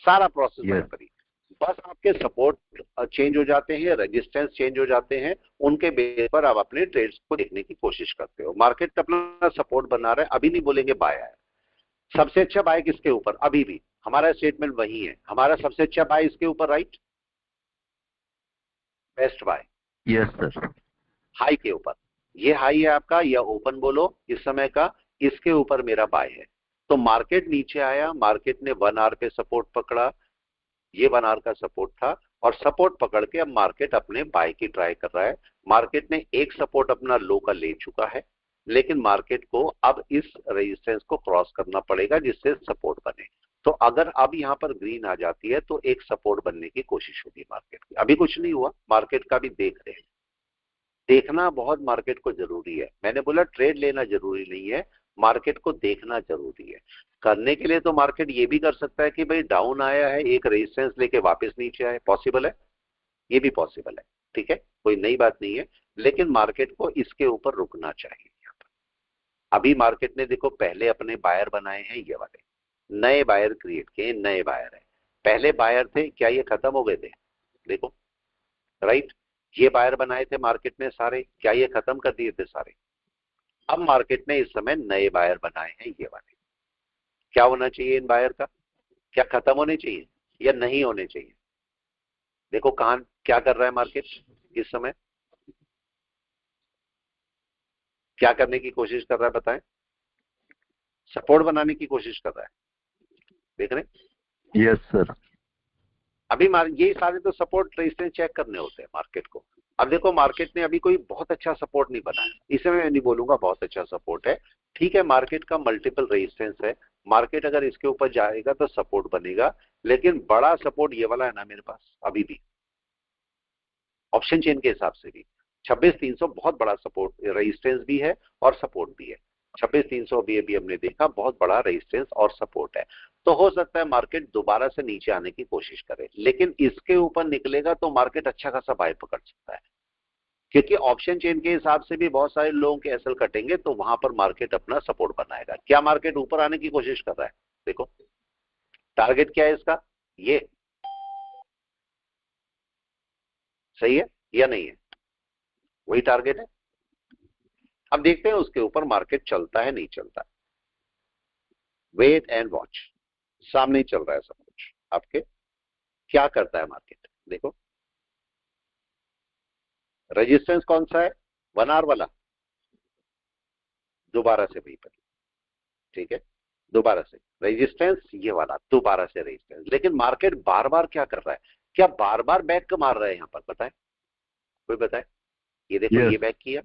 Speaker 1: सारा प्रोसेस बराबर ही। बस आपके सपोर्ट चेंज हो जाते हैं, रेजिस्टेंस चेंज हो जाते हैं, उनके बेस पर आप अपने ट्रेड्स को देखने की कोशिश करते हो। मार्केट अपना सपोर्ट बना रहा है, अभी नहीं बोलेंगे बाय है। सबसे अच्छा बाय किसके ऊपर? अभी भी हमारा स्टेटमेंट वही है, हमारा सबसे अच्छा बाय इसके ऊपर, right? Best buy
Speaker 5: yes sir.
Speaker 1: High के ऊपर। ये हाई है आपका, या ओपन बोलो इस समय का, इसके ऊपर मेरा बाय है। तो मार्केट नीचे आया, मार्केट ने 1 आवर पे सपोर्ट पकड़ा, ये 1 आवर का सपोर्ट था, और सपोर्ट पकड़ के अब मार्केट अपने बाय की ट्राई कर रहा है। मार्केट ने एक सपोर्ट अपना लो का ले चुका है, लेकिन मार्केट को अब इस रेजिस्टेंस को क्रॉस करना पड़ेगा जिससे सपोर्ट बने। तो अगर अब यहाँ पर ग्रीन आ जाती है तो एक सपोर्ट बनने की कोशिश होगी मार्केट की। अभी कुछ नहीं हुआ, मार्केट का भी देख रहे हैं। देखना बहुत मार्केट को जरूरी है। मैंने बोला ट्रेड लेना जरूरी नहीं है, मार्केट को देखना जरूरी है। करने के लिए तो मार्केट ये भी कर सकता है कि भाई डाउन आया है, एक रेजिस्टेंस लेके वापस नीचे आए, पॉसिबल है, ये भी पॉसिबल है, ठीक है, कोई नई बात नहीं है। लेकिन मार्केट को इसके ऊपर रुकना चाहिए। यहाँ पर अभी मार्केट ने देखो पहले अपने बायर बनाए हैं, ये वाले नए बायर क्रिएट किए, नए बायर है। पहले बायर थे, क्या ये खत्म हो गए थे? देखो, राइट, ये बायर बनाए थे मार्केट ने सारे, क्या ये खत्म कर दिए थे सारे? अब मार्केट ने इस समय नए बायर बनाए हैं, ये वाले। क्या होना चाहिए इन बायर का? क्या खत्म होने चाहिए या नहीं होने चाहिए? देखो कहां क्या कर रहा है मार्केट इस समय, क्या करने की कोशिश कर रहा है बताएं? सपोर्ट बनाने की कोशिश कर रहा है, देख रहे हैं?
Speaker 5: Yes sir.
Speaker 1: अभी ये सारे तो सपोर्ट रेजिस्टेंस चेक करने होते हैं मार्केट को। अब देखो मार्केट ने अभी कोई बहुत अच्छा सपोर्ट नहीं बनाया, इसे मैं नहीं बोलूंगा बहुत अच्छा सपोर्ट है, ठीक है, मार्केट का मल्टीपल रेजिस्टेंस है। मार्केट अगर इसके ऊपर जाएगा तो सपोर्ट बनेगा, लेकिन बड़ा सपोर्ट ये वाला है ना मेरे पास अभी भी, ऑप्शन चेन के हिसाब से भी 26,300 बहुत बड़ा सपोर्ट रेजिस्टेंस भी है और सपोर्ट भी है। 26,300 अभी हमने देखा बहुत बड़ा रेजिस्टेंस और सपोर्ट है। तो हो सकता है मार्केट दोबारा से नीचे आने की कोशिश करे, लेकिन इसके ऊपर निकलेगा तो मार्केट अच्छा खासा बाय पकड़ सकता है, क्योंकि ऑप्शन चेन के हिसाब से भी बहुत सारे लोगों के एसएल कटेंगे, तो वहां पर मार्केट अपना सपोर्ट बनाएगा। क्या मार्केट ऊपर आने की कोशिश कर रहा है? देखो टारगेट क्या है इसका, ये सही है या नहीं है? वही टारगेट है। अब देखते हैं उसके ऊपर मार्केट चलता है नहीं चलता। वेट एंड वॉच, सामने ही चल रहा है सब कुछ आपके। क्या करता है मार्केट, देखो रेजिस्टेंस कौन सा है, 1 आवर वाला, दोबारा से वहीं पर, ठीक है, दोबारा से रेजिस्टेंस ये वाला, दोबारा से रेजिस्टेंस। लेकिन मार्केट बार बार क्या कर रहा है, क्या बार बार बैक मार रहा है यहाँ पर, बताए कोई बताए। ये देखो
Speaker 5: Yes.
Speaker 1: ये बैक किया,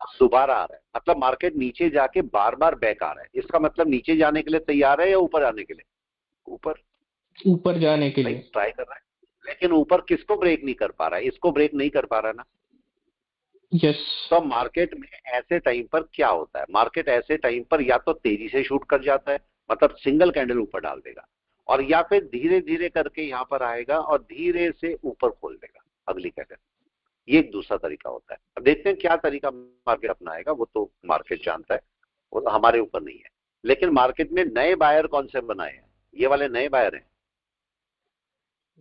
Speaker 1: अब दोबारा आ रहा है, मतलब मार्केट नीचे जाके बार बार बैक आ रहा है। इसका मतलब नीचे जाने के लिए तैयार है या ऊपर आने के लिए, ऊपर
Speaker 2: ऊपर जाने के लिए।
Speaker 1: ट्राई कर रहा है, लेकिन ऊपर किसको ब्रेक नहीं कर पा रहा है, इसको ब्रेक नहीं कर पा रहा ना।
Speaker 2: यस।
Speaker 1: तो मार्केट में ऐसे टाइम पर क्या होता है, मार्केट ऐसे टाइम पर या तो तेजी से शूट कर जाता है, मतलब सिंगल कैंडल ऊपर डाल देगा, और या फिर धीरे धीरे करके यहां पर आएगा और धीरे से ऊपर खोल देगा अगली कैंडल। ये एक दूसरा तरीका होता है। अब देखते हैं क्या तरीका मार्केट अपनाएगा, वो तो मार्केट जानता है, वो तो हमारे ऊपर नहीं है। लेकिन मार्केट में नए बायर कौन से बनाए हैं, ये वाले नए बायर हैं।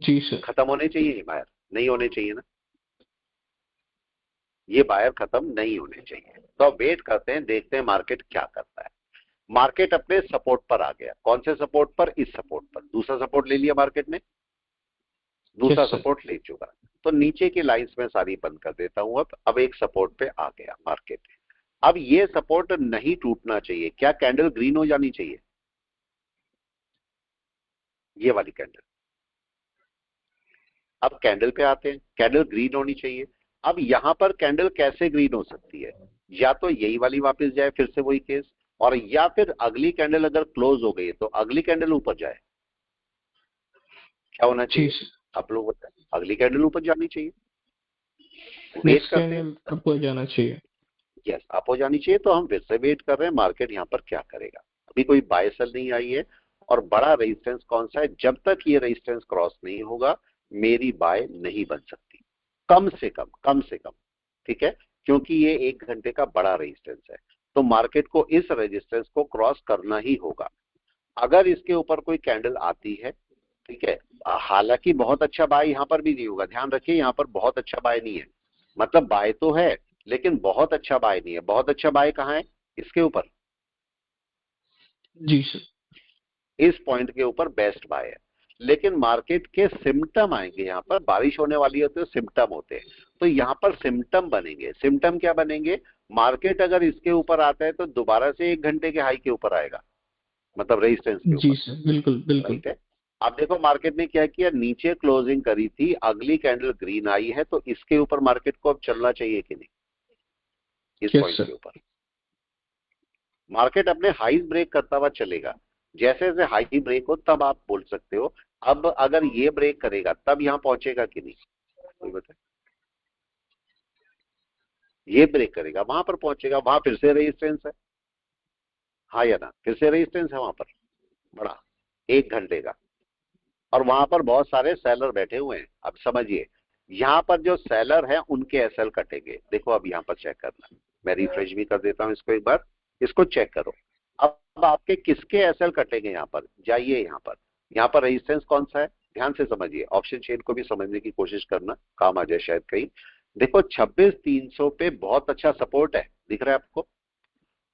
Speaker 2: जी सर।
Speaker 1: खत्म होने चाहिए ये बायर, नहीं होने चाहिए ना, ये बायर खत्म नहीं होने चाहिए। तो अब वेट करते हैं, देखते हैं मार्केट क्या करता है। मार्केट अपने सपोर्ट पर आ गया, कौन से सपोर्ट पर, इस सपोर्ट पर, दूसरा सपोर्ट ले लिया मार्केट ने, दूसरा
Speaker 2: Yes, sir.
Speaker 1: सपोर्ट ले चुका। तो नीचे की लाइंस में सारी बंद कर देता हूं। अब एक सपोर्ट पे आ गया मार्केट। अब ये सपोर्ट नहीं टूटना चाहिए, क्या कैंडल ग्रीन हो जानी चाहिए, ये वाली कैंडल। अब कैंडल पे आते हैं, कैंडल ग्रीन होनी चाहिए। अब यहां पर कैंडल कैसे ग्रीन हो सकती है, या तो यही वाली वापस जाए, फिर से वही केस, और या फिर अगली कैंडल अगर क्लोज हो गई तो अगली कैंडल ऊपर जाए। क्या होना
Speaker 2: जी
Speaker 1: चाहिए,
Speaker 2: सर।
Speaker 1: आप लोग बताएं, अगली कैंडल ऊपर जानी चाहिए। वेट
Speaker 2: नेक्स्ट
Speaker 1: करते हैं,
Speaker 2: कैंडल अप हो जाना चाहिए।
Speaker 1: यस अप हो जानी चाहिए। तो हम फिर से वेट कर रहे हैं मार्केट यहाँ पर क्या करेगा। अभी कोई बाय सेल नहीं आई है, और बड़ा रेजिस्टेंस कौन सा है, जब तक ये रेजिस्टेंस क्रॉस नहीं होगा मेरी बाय नहीं बन सकती, कम से कम, कम से कम, ठीक है, क्योंकि ये 1 घंटे का बड़ा रेजिस्टेंस है। तो मार्केट को इस रेजिस्टेंस को क्रॉस करना ही होगा। अगर इसके ऊपर कोई कैंडल आती है, ठीक है, हालांकि बहुत अच्छा बाय यहाँ पर भी नहीं होगा, ध्यान रखिए यहाँ पर बहुत अच्छा बाय नहीं है, मतलब बाय तो है लेकिन बहुत अच्छा बाय नहीं है। बहुत अच्छा बाय कहाँ है, इसके ऊपर,
Speaker 2: जी सर।
Speaker 1: इस पॉइंट के ऊपर बेस्ट बाय है। लेकिन मार्केट के सिम्टम आएंगे, यहाँ पर बारिश होने वाली होती है, सिम्टम होते हैं, तो यहाँ पर सिम्टम बनेंगे। सिम्टम क्या बनेंगे, मार्केट अगर इसके ऊपर आता है तो दोबारा से 1 घंटे के हाई के ऊपर आएगा, मतलब रेजिस्टेंस के
Speaker 2: जी
Speaker 1: ऊपर,
Speaker 2: सर, बिल्कुल बिल्कुल।
Speaker 1: राइट है। अब देखो मार्केट ने क्या किया, नीचे क्लोजिंग करी थी, अगली कैंडल ग्रीन आई है, तो इसके ऊपर मार्केट को अब चलना चाहिए कि नहीं, इस
Speaker 2: यस
Speaker 1: पॉइंट
Speaker 2: सर।
Speaker 1: के ऊपर मार्केट अपने हाईज ब्रेक करता हुआ चलेगा। जैसे जैसे हाई ब्रेक हो तब आप बोल सकते हो। अब अगर ये ब्रेक करेगा तब यहां पहुंचेगा कि नहीं, कोई बताए। ये ब्रेक करेगा वहां पर पहुंचेगा, वहां फिर से रेजिस्टेंस है, हाँ या ना, फिर से रेजिस्टेंस है वहां पर बड़ा, 1 घंटे का, और वहां पर बहुत सारे सेलर बैठे हुए हैं। अब समझिए यहां पर जो सेलर है उनके एसएल कटेंगे। देखो अब यहां पर चेक करना, मैं रिफ्रेश भी कर देता हूं इसको एक बार, इसको चेक करो। अब आपके किसके एसएल कटेंगे, यहां पर जाइए, यहां पर रेजिस्टेंस कौन सा है, ध्यान से समझिए, ऑप्शन चेन को भी समझने की कोशिश करना, काम आ जाए शायद कहीं। देखो 26,300 पे बहुत अच्छा सपोर्ट है, दिख रहा है आपको,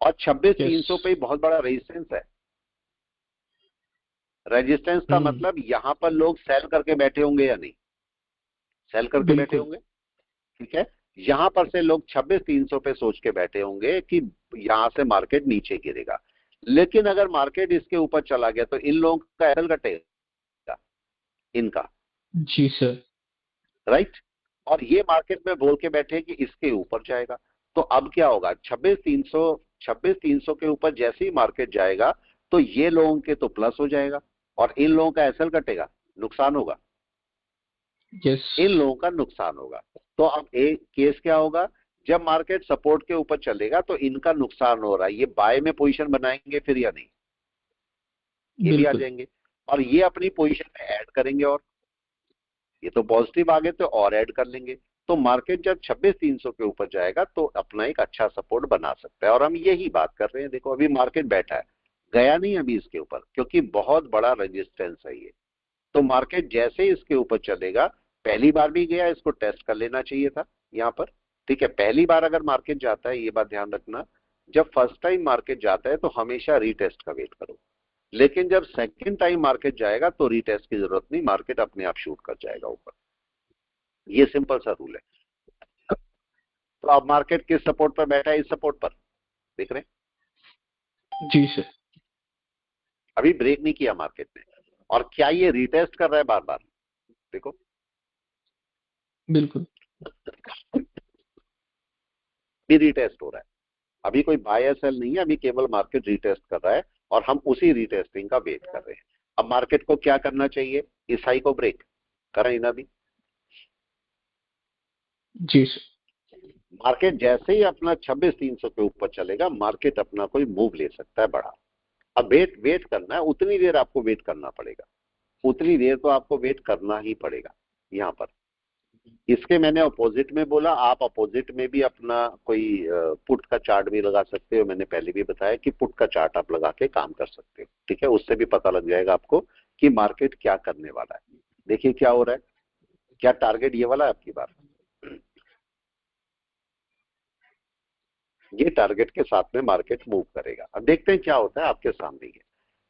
Speaker 1: और 26,300 पे बहुत बड़ा रेजिस्टेंस है। रेजिस्टेंस का मतलब यहां पर लोग सेल करके बैठे होंगे या नहीं, सेल करके बैठे
Speaker 2: बिल्कुल।
Speaker 1: होंगे, ठीक है। यहां पर से लोग 26,300 पे सोच के बैठे होंगे कि यहां से मार्केट नीचे गिरेगा। लेकिन अगर मार्केट इसके ऊपर चला गया तो इन लोगों का एल कटेगा, इनका,
Speaker 2: जी सर।
Speaker 1: राइट। और ये मार्केट में बोल के बैठे कि इसके ऊपर जाएगा। तो अब क्या होगा, 26,300 के ऊपर जैसे ही मार्केट जाएगा तो ये लोगों के तो प्लस हो जाएगा, और इन लोगों का एसएल कटेगा, नुकसान होगा,
Speaker 2: यस।
Speaker 1: इन लोगों का नुकसान होगा। तो अब एक केस क्या होगा, जब मार्केट सपोर्ट के ऊपर चलेगा तो इनका नुकसान हो रहा है, ये बाय में पोजीशन बनाएंगे फिर या नहीं, ये भी आ
Speaker 2: बिल्कुल।
Speaker 1: जाएंगे, और ये अपनी पोजीशन में ऐड करेंगे, और ये तो पॉजिटिव आ गए तो और ऐड कर लेंगे। तो मार्केट जब 26,300 के ऊपर जाएगा तो अपना एक अच्छा सपोर्ट बना सकता है, और हम यही बात कर रहे हैं। देखो अभी मार्केट बैठा है, गया नहीं अभी इसके ऊपर, क्योंकि बहुत बड़ा रेजिस्टेंस है ये। तो मार्केट जैसे ही इसके ऊपर चलेगा, पहली बार भी गया, इसको टेस्ट कर लेना चाहिए था यहाँ पर, ठीक है। पहली बार अगर मार्केट जाता है, ये बात ध्यान रखना, जब फर्स्ट टाइम मार्केट जाता है तो हमेशा रीटेस्ट का वेट करो, लेकिन जब सेकंड टाइम मार्केट जाएगा तो रीटेस्ट की जरूरत नहीं, मार्केट अपने आप शूट कर जाएगा ऊपर। ये सिंपल सा रूल है। तो अब मार्केट किस सपोर्ट पर बैठा है? इस सपोर्ट पर, देख रहे हैं?
Speaker 2: जी सर।
Speaker 1: अभी ब्रेक नहीं किया मार्केट ने, और क्या ये रीटेस्ट कर रहा है बार बार? देखो,
Speaker 2: बिल्कुल।
Speaker 1: भी रीटेस्ट हो रहा है। अभी कोई बाय या सेल नहीं है, अभी केवल मार्केट रीटेस्ट कर रहा है और हम उसी रीटेस्टिंग का वेट कर रहे हैं। अब मार्केट को क्या करना चाहिए? इस हाई को ब्रेक करें ना। भी
Speaker 2: जी सर।
Speaker 1: मार्केट जैसे ही अपना 26,300 के ऊपर चलेगा, मार्केट अपना कोई मूव ले सकता है बड़ा। अब वेट करना है, उतनी देर आपको वेट करना पड़ेगा, उतनी देर तो आपको वेट करना ही पड़ेगा। यहां पर इसके मैंने अपोजिट में बोला, आप अपोजिट में भी अपना कोई पुट का चार्ट भी लगा सकते हो। मैंने पहले भी बताया कि पुट का चार्ट आप लगा के काम कर सकते हो, ठीक है? उससे भी पता लग जाएगा आपको कि मार्केट क्या करने वाला है। देखिए क्या हो रहा है, क्या टारगेट ये वाला है आपकी बार? ये टारगेट के साथ में मार्केट मूव करेगा। अब देखते हैं क्या होता है, आपके सामने ही है।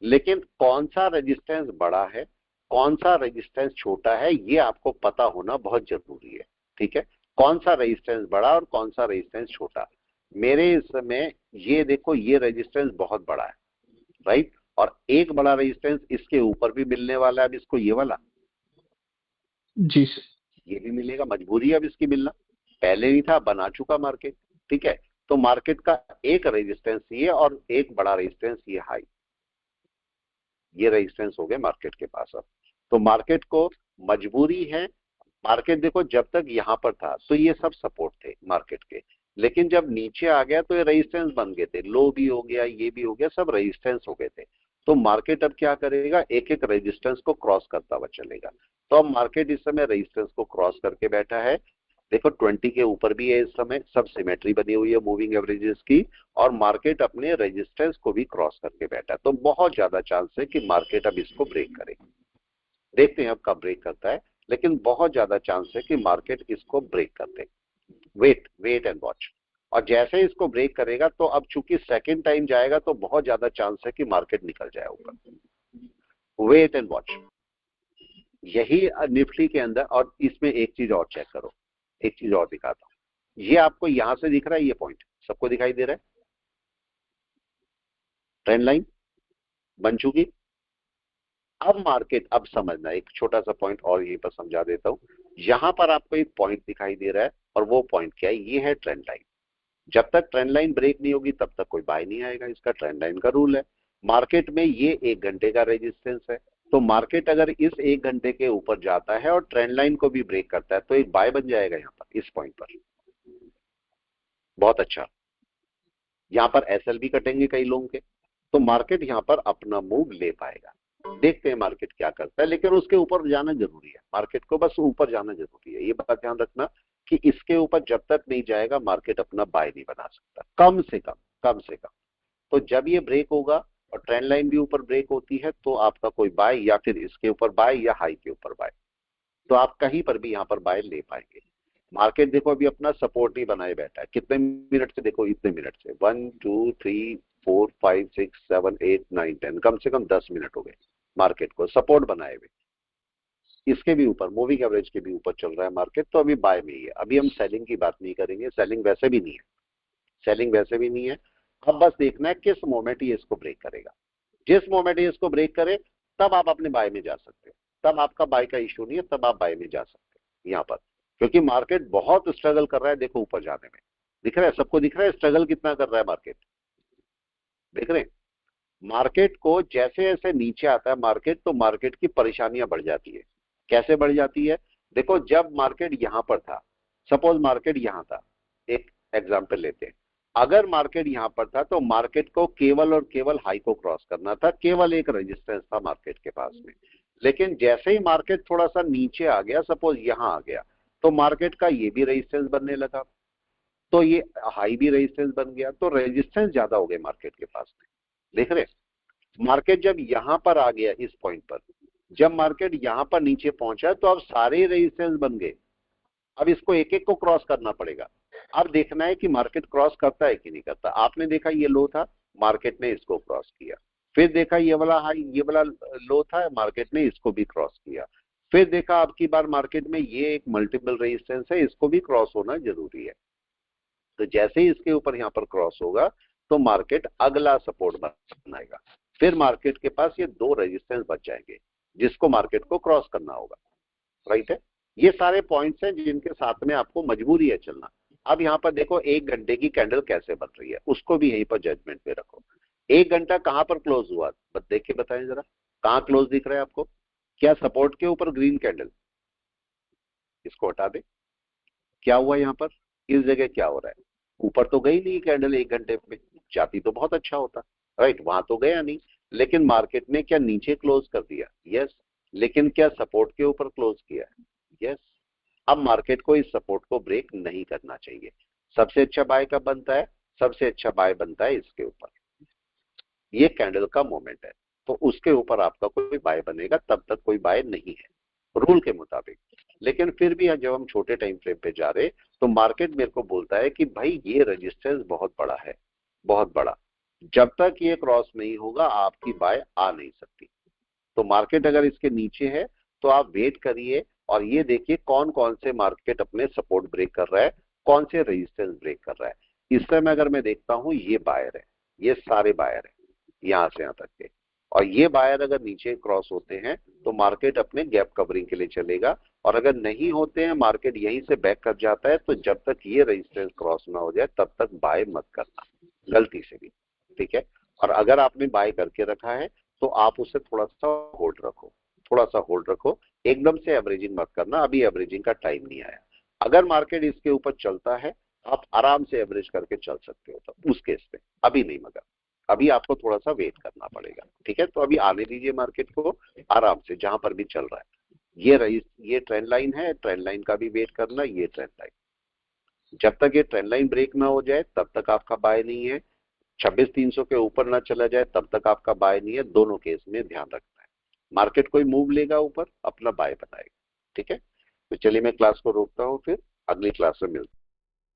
Speaker 1: लेकिन कौन सा रेजिस्टेंस बड़ा है, कौन सा रेजिस्टेंस छोटा है, ये आपको पता होना बहुत जरूरी है, ठीक है? कौन सा रेजिस्टेंस बड़ा और कौन सा रेजिस्टेंस छोटा। मेरे इसमें ये देखो, ये रेजिस्टेंस बहुत बड़ा है, राइट? और एक बड़ा रेजिस्टेंस इसके ऊपर भी मिलने वाला है। अब इसको ये वाला,
Speaker 2: जी सर।
Speaker 1: ये भी मिलेगा, मजबूरी है अब इसकी मिलना, पहले नहीं था, बना चुका मार्केट, ठीक है? तो मार्केट का एक रेजिस्टेंस ये और एक बड़ा रेजिस्टेंस ये हाई, ये रेजिस्टेंस हो गए मार्केट के पास। अब तो मार्केट को मजबूरी है। मार्केट देखो, जब तक यहां पर था तो ये सब सपोर्ट थे मार्केट के, लेकिन जब नीचे आ गया तो ये रेजिस्टेंस बन गए थे, लो भी हो गया, ये भी हो गया, सब रेजिस्टेंस हो गए थे। तो मार्केट अब क्या करेगा? एक एक रेजिस्टेंस को क्रॉस करता हुआ चलेगा। तो अब मार्केट इस समय रेजिस्टेंस को क्रॉस करके बैठा है। देखो 20 के ऊपर भी है इस समय, सब सिमेट्री बनी हुई है मूविंग एवरेजेस की, और मार्केट अपने रेजिस्टेंस को भी क्रॉस करके बैठा है। तो बहुत ज्यादा चांस है कि मार्केट अब इसको ब्रेक करे। देखते हैं अब कब ब्रेक करता है, लेकिन बहुत ज्यादा चांस है कि मार्केट इसको ब्रेक कर दे। Wait and watch. और जैसे इसको ब्रेक करेगा तो अब चूंकि सेकंड टाइम जाएगा तो बहुत ज्यादा चांस है कि मार्केट निकल जाए ऊपर। वेट एंड वॉच, यही निफ्टी के अंदर। और इसमें एक चीज और चेक करो, एक चीज और दिखाता हूं। ये आपको यहां से दिख रहा है, ये पॉइंट सबको दिखाई दे रहा है, ट्रेंड लाइन बन चुकी। अब मार्केट, अब समझना, एक छोटा सा पॉइंट और यहीं पर समझा देता हूं। यहां पर आपको एक पॉइंट दिखाई दे रहा है, और वो पॉइंट क्या है? ये है ट्रेंड लाइन। जब तक ट्रेंड लाइन ब्रेक नहीं होगी तब तक कोई बाय नहीं आएगा, इसका ट्रेंड लाइन का रूल है। मार्केट में ये 1 घंटे का रेजिस्टेंस है, तो मार्केट अगर इस 1 घंटे के ऊपर जाता है और ट्रेंड लाइन को भी ब्रेक करता है तो एक बाय बन जाएगा यहाँ पर, इस पॉइंट पर। बहुत अच्छा, यहाँ पर एसएल भी कटेंगे कई लोगों के, तो मार्केट यहाँ पर अपना मूव ले पाएगा। देखते हैं मार्केट क्या करता है, लेकिन उसके ऊपर जाना जरूरी है, मार्केट को बस ऊपर जाना जरूरी है। ये बात ध्यान रखना कि इसके ऊपर जब तक नहीं जाएगा मार्केट अपना बाय नहीं बना सकता, कम से कम, कम से कम। तो जब ये ब्रेक होगा और ट्रेंड लाइन भी ऊपर ब्रेक होती है तो आपका कोई बाय, या फिर इसके ऊपर बाय या हाई के ऊपर बाय, तो आप कहीं पर भी यहाँ पर बाय ले पाएंगे। मार्केट देखो अभी अपना सपोर्ट नहीं बनाए बैठा है, कितने मिनट से? देखो इतने मिनट से, 1 2 3 4 5 6 7 8 9 10, कम से कम 10 मिनट हो गए मार्केट को सपोर्ट बनाए हुए। इसके भी ऊपर, मूविंग एवरेज के भी ऊपर चल रहा है मार्केट, तो अभी बाय में ही है। अभी हम सेलिंग की बात नहीं करेंगे, सेलिंग वैसे भी नहीं है, सेलिंग वैसे भी नहीं है। अब बस देखना है किस मोमेंट ये इसको ब्रेक करेगा। जिस मोमेंट ये इसको ब्रेक करे तब आप अपने बाय में जा सकते हो, तब आपका बाय का इशू नहीं है, तब आप बाय में जा सकते हो यहाँ पर। क्योंकि मार्केट बहुत स्ट्रगल कर रहा है, देखो ऊपर जाने में, दिख रहा है सबको, दिख रहा है स्ट्रगल कितना कर रहा है मार्केट, देख रहे हैं? मार्केट को जैसे जैसे नीचे आता है मार्केट, तो मार्केट की परेशानियां बढ़ जाती है। कैसे बढ़ जाती है? देखो जब मार्केट यहां पर था, सपोज मार्केट यहां था, एक एग्जांपल लेते हैं, अगर मार्केट यहां पर था तो मार्केट को केवल और केवल हाई को क्रॉस करना था, केवल एक रेजिस्टेंस था मार्केट के पास में। लेकिन जैसे ही मार्केट थोड़ा सा नीचे आ गया, सपोज यहां आ गया, तो मार्केट का ये भी रेजिस्टेंस बनने लगा, तो ये हाई भी रेजिस्टेंस बन गया, तो रेजिस्टेंस ज्यादा हो गए मार्केट के पास में, देख रहे? मार्केट जब यहां पर आ गया इस पॉइंट पर, जब मार्केट यहां पर नीचे पहुंचा तो अब सारे रेजिस्टेंस बन गए। अब इसको एक एक को क्रॉस करना पड़ेगा। अब देखना है कि मार्केट क्रॉस करता है कि नहीं करता। आपने देखा ये लो था, मार्केट ने इसको क्रॉस किया, फिर देखा ये वाला हाई, ये वाला लो था, मार्केट ने इसको भी क्रॉस किया। फिर देखा आपकी बार मार्केट में ये एक मल्टीपल रेजिस्टेंस है, इसको भी क्रॉस होना जरूरी है। तो जैसे ही इसके ऊपर यहाँ पर क्रॉस होगा तो मार्केट अगला सपोर्ट बनाएगा। फिर मार्केट के पास ये 2 रेजिस्टेंस बच जाएंगे जिसको मार्केट को क्रॉस करना होगा। राइट है, ये सारे पॉइंट्स हैं जिनके साथ में आपको मजबूरी है चलना। अब यहाँ पर देखो 1 घंटे की कैंडल कैसे बन रही है, उसको भी यहीं पर जजमेंट पे रखो। 1 घंटा कहां पर क्लोज हुआ, बस देख के बताएं जरा, कहां क्लोज दिख रहा है आपको? क्या सपोर्ट के ऊपर ग्रीन कैंडल? इसको हटा दे, क्या हुआ यहाँ पर? इस जगह क्या हो रहा है? ऊपर तो गई नहीं कैंडल, 1 घंटे पे जाती तो बहुत अच्छा होता। राइट, वहां तो गया नहीं, लेकिन मार्केट ने क्या नीचे क्लोज कर दिया? यस। लेकिन क्या सपोर्ट के ऊपर क्लोज किया? यस। अब मार्केट को इस सपोर्ट को ब्रेक नहीं करना चाहिए। सबसे अच्छा बाय कब बनता है? सबसे अच्छा बाय बनता है इसके ऊपर, ये कैंडल का मोमेंट है, तो उसके ऊपर आपका कोई बाय बनेगा, तब तक कोई बाय नहीं है रूल के मुताबिक। लेकिन फिर भी जब हम छोटे टाइम फ्रेम पे जा रहे तो मार्केट मेरे को बोलता है कि भाई ये रेजिस्टेंस बहुत बड़ा है, बहुत बड़ा, जब तक ये क्रॉस नहीं होगा आपकी बाय आ नहीं सकती। तो मार्केट अगर इसके नीचे है तो आप वेट करिए और ये देखिए कौन कौन से मार्केट अपने सपोर्ट ब्रेक कर रहा है, कौन से रेजिस्टेंस ब्रेक कर रहा है। इस समय अगर मैं देखता हूं ये बायर है, ये सारे बायर है यहां से यहां तक के, और ये बायर अगर नीचे क्रॉस होते हैं तो मार्केट अपने गैप कवरिंग के लिए चलेगा, और अगर नहीं होते हैं, मार्केट यहीं से बैक कर जाता है, तो जब तक ये रेजिस्टेंस क्रॉस ना हो जाए तब तक बाय मत करना गलती से भी, ठीक है। और अगर आपने बाय करके रखा है तो आप उसे थोड़ा सा होल्ड रखो, थोड़ा सा होल्ड रखो, एकदम से एवरेजिंग मत करना, अभी एवरेजिंग का टाइम नहीं आया। अगर मार्केट इसके ऊपर चलता है आप आराम से एवरेज करके चल सकते हो, तो उस केस में अभी नहीं, मगर अभी आपको थोड़ा सा वेट करना पड़ेगा, ठीक है। तो अभी आने दीजिए मार्केट को आराम से जहां पर भी चल रहा है। ये ट्रेंड लाइन है, ट्रेंड लाइन का भी वेट करना, ये ट्रेंड लाइन, जब तक ये ट्रेंड लाइन ब्रेक ना हो जाए तब तक आपका बाय नहीं है, 26,300 के ऊपर ना चला जाए तब तक आपका बाय नहीं है। दोनों केस में ध्यान रखना है, मार्केट कोई मूव लेगा ऊपर अपना बाय बनाएगा, ठीक है। तो चलिए मैं क्लास को रोकता हूँ, फिर अगली क्लास में मिलते हैं।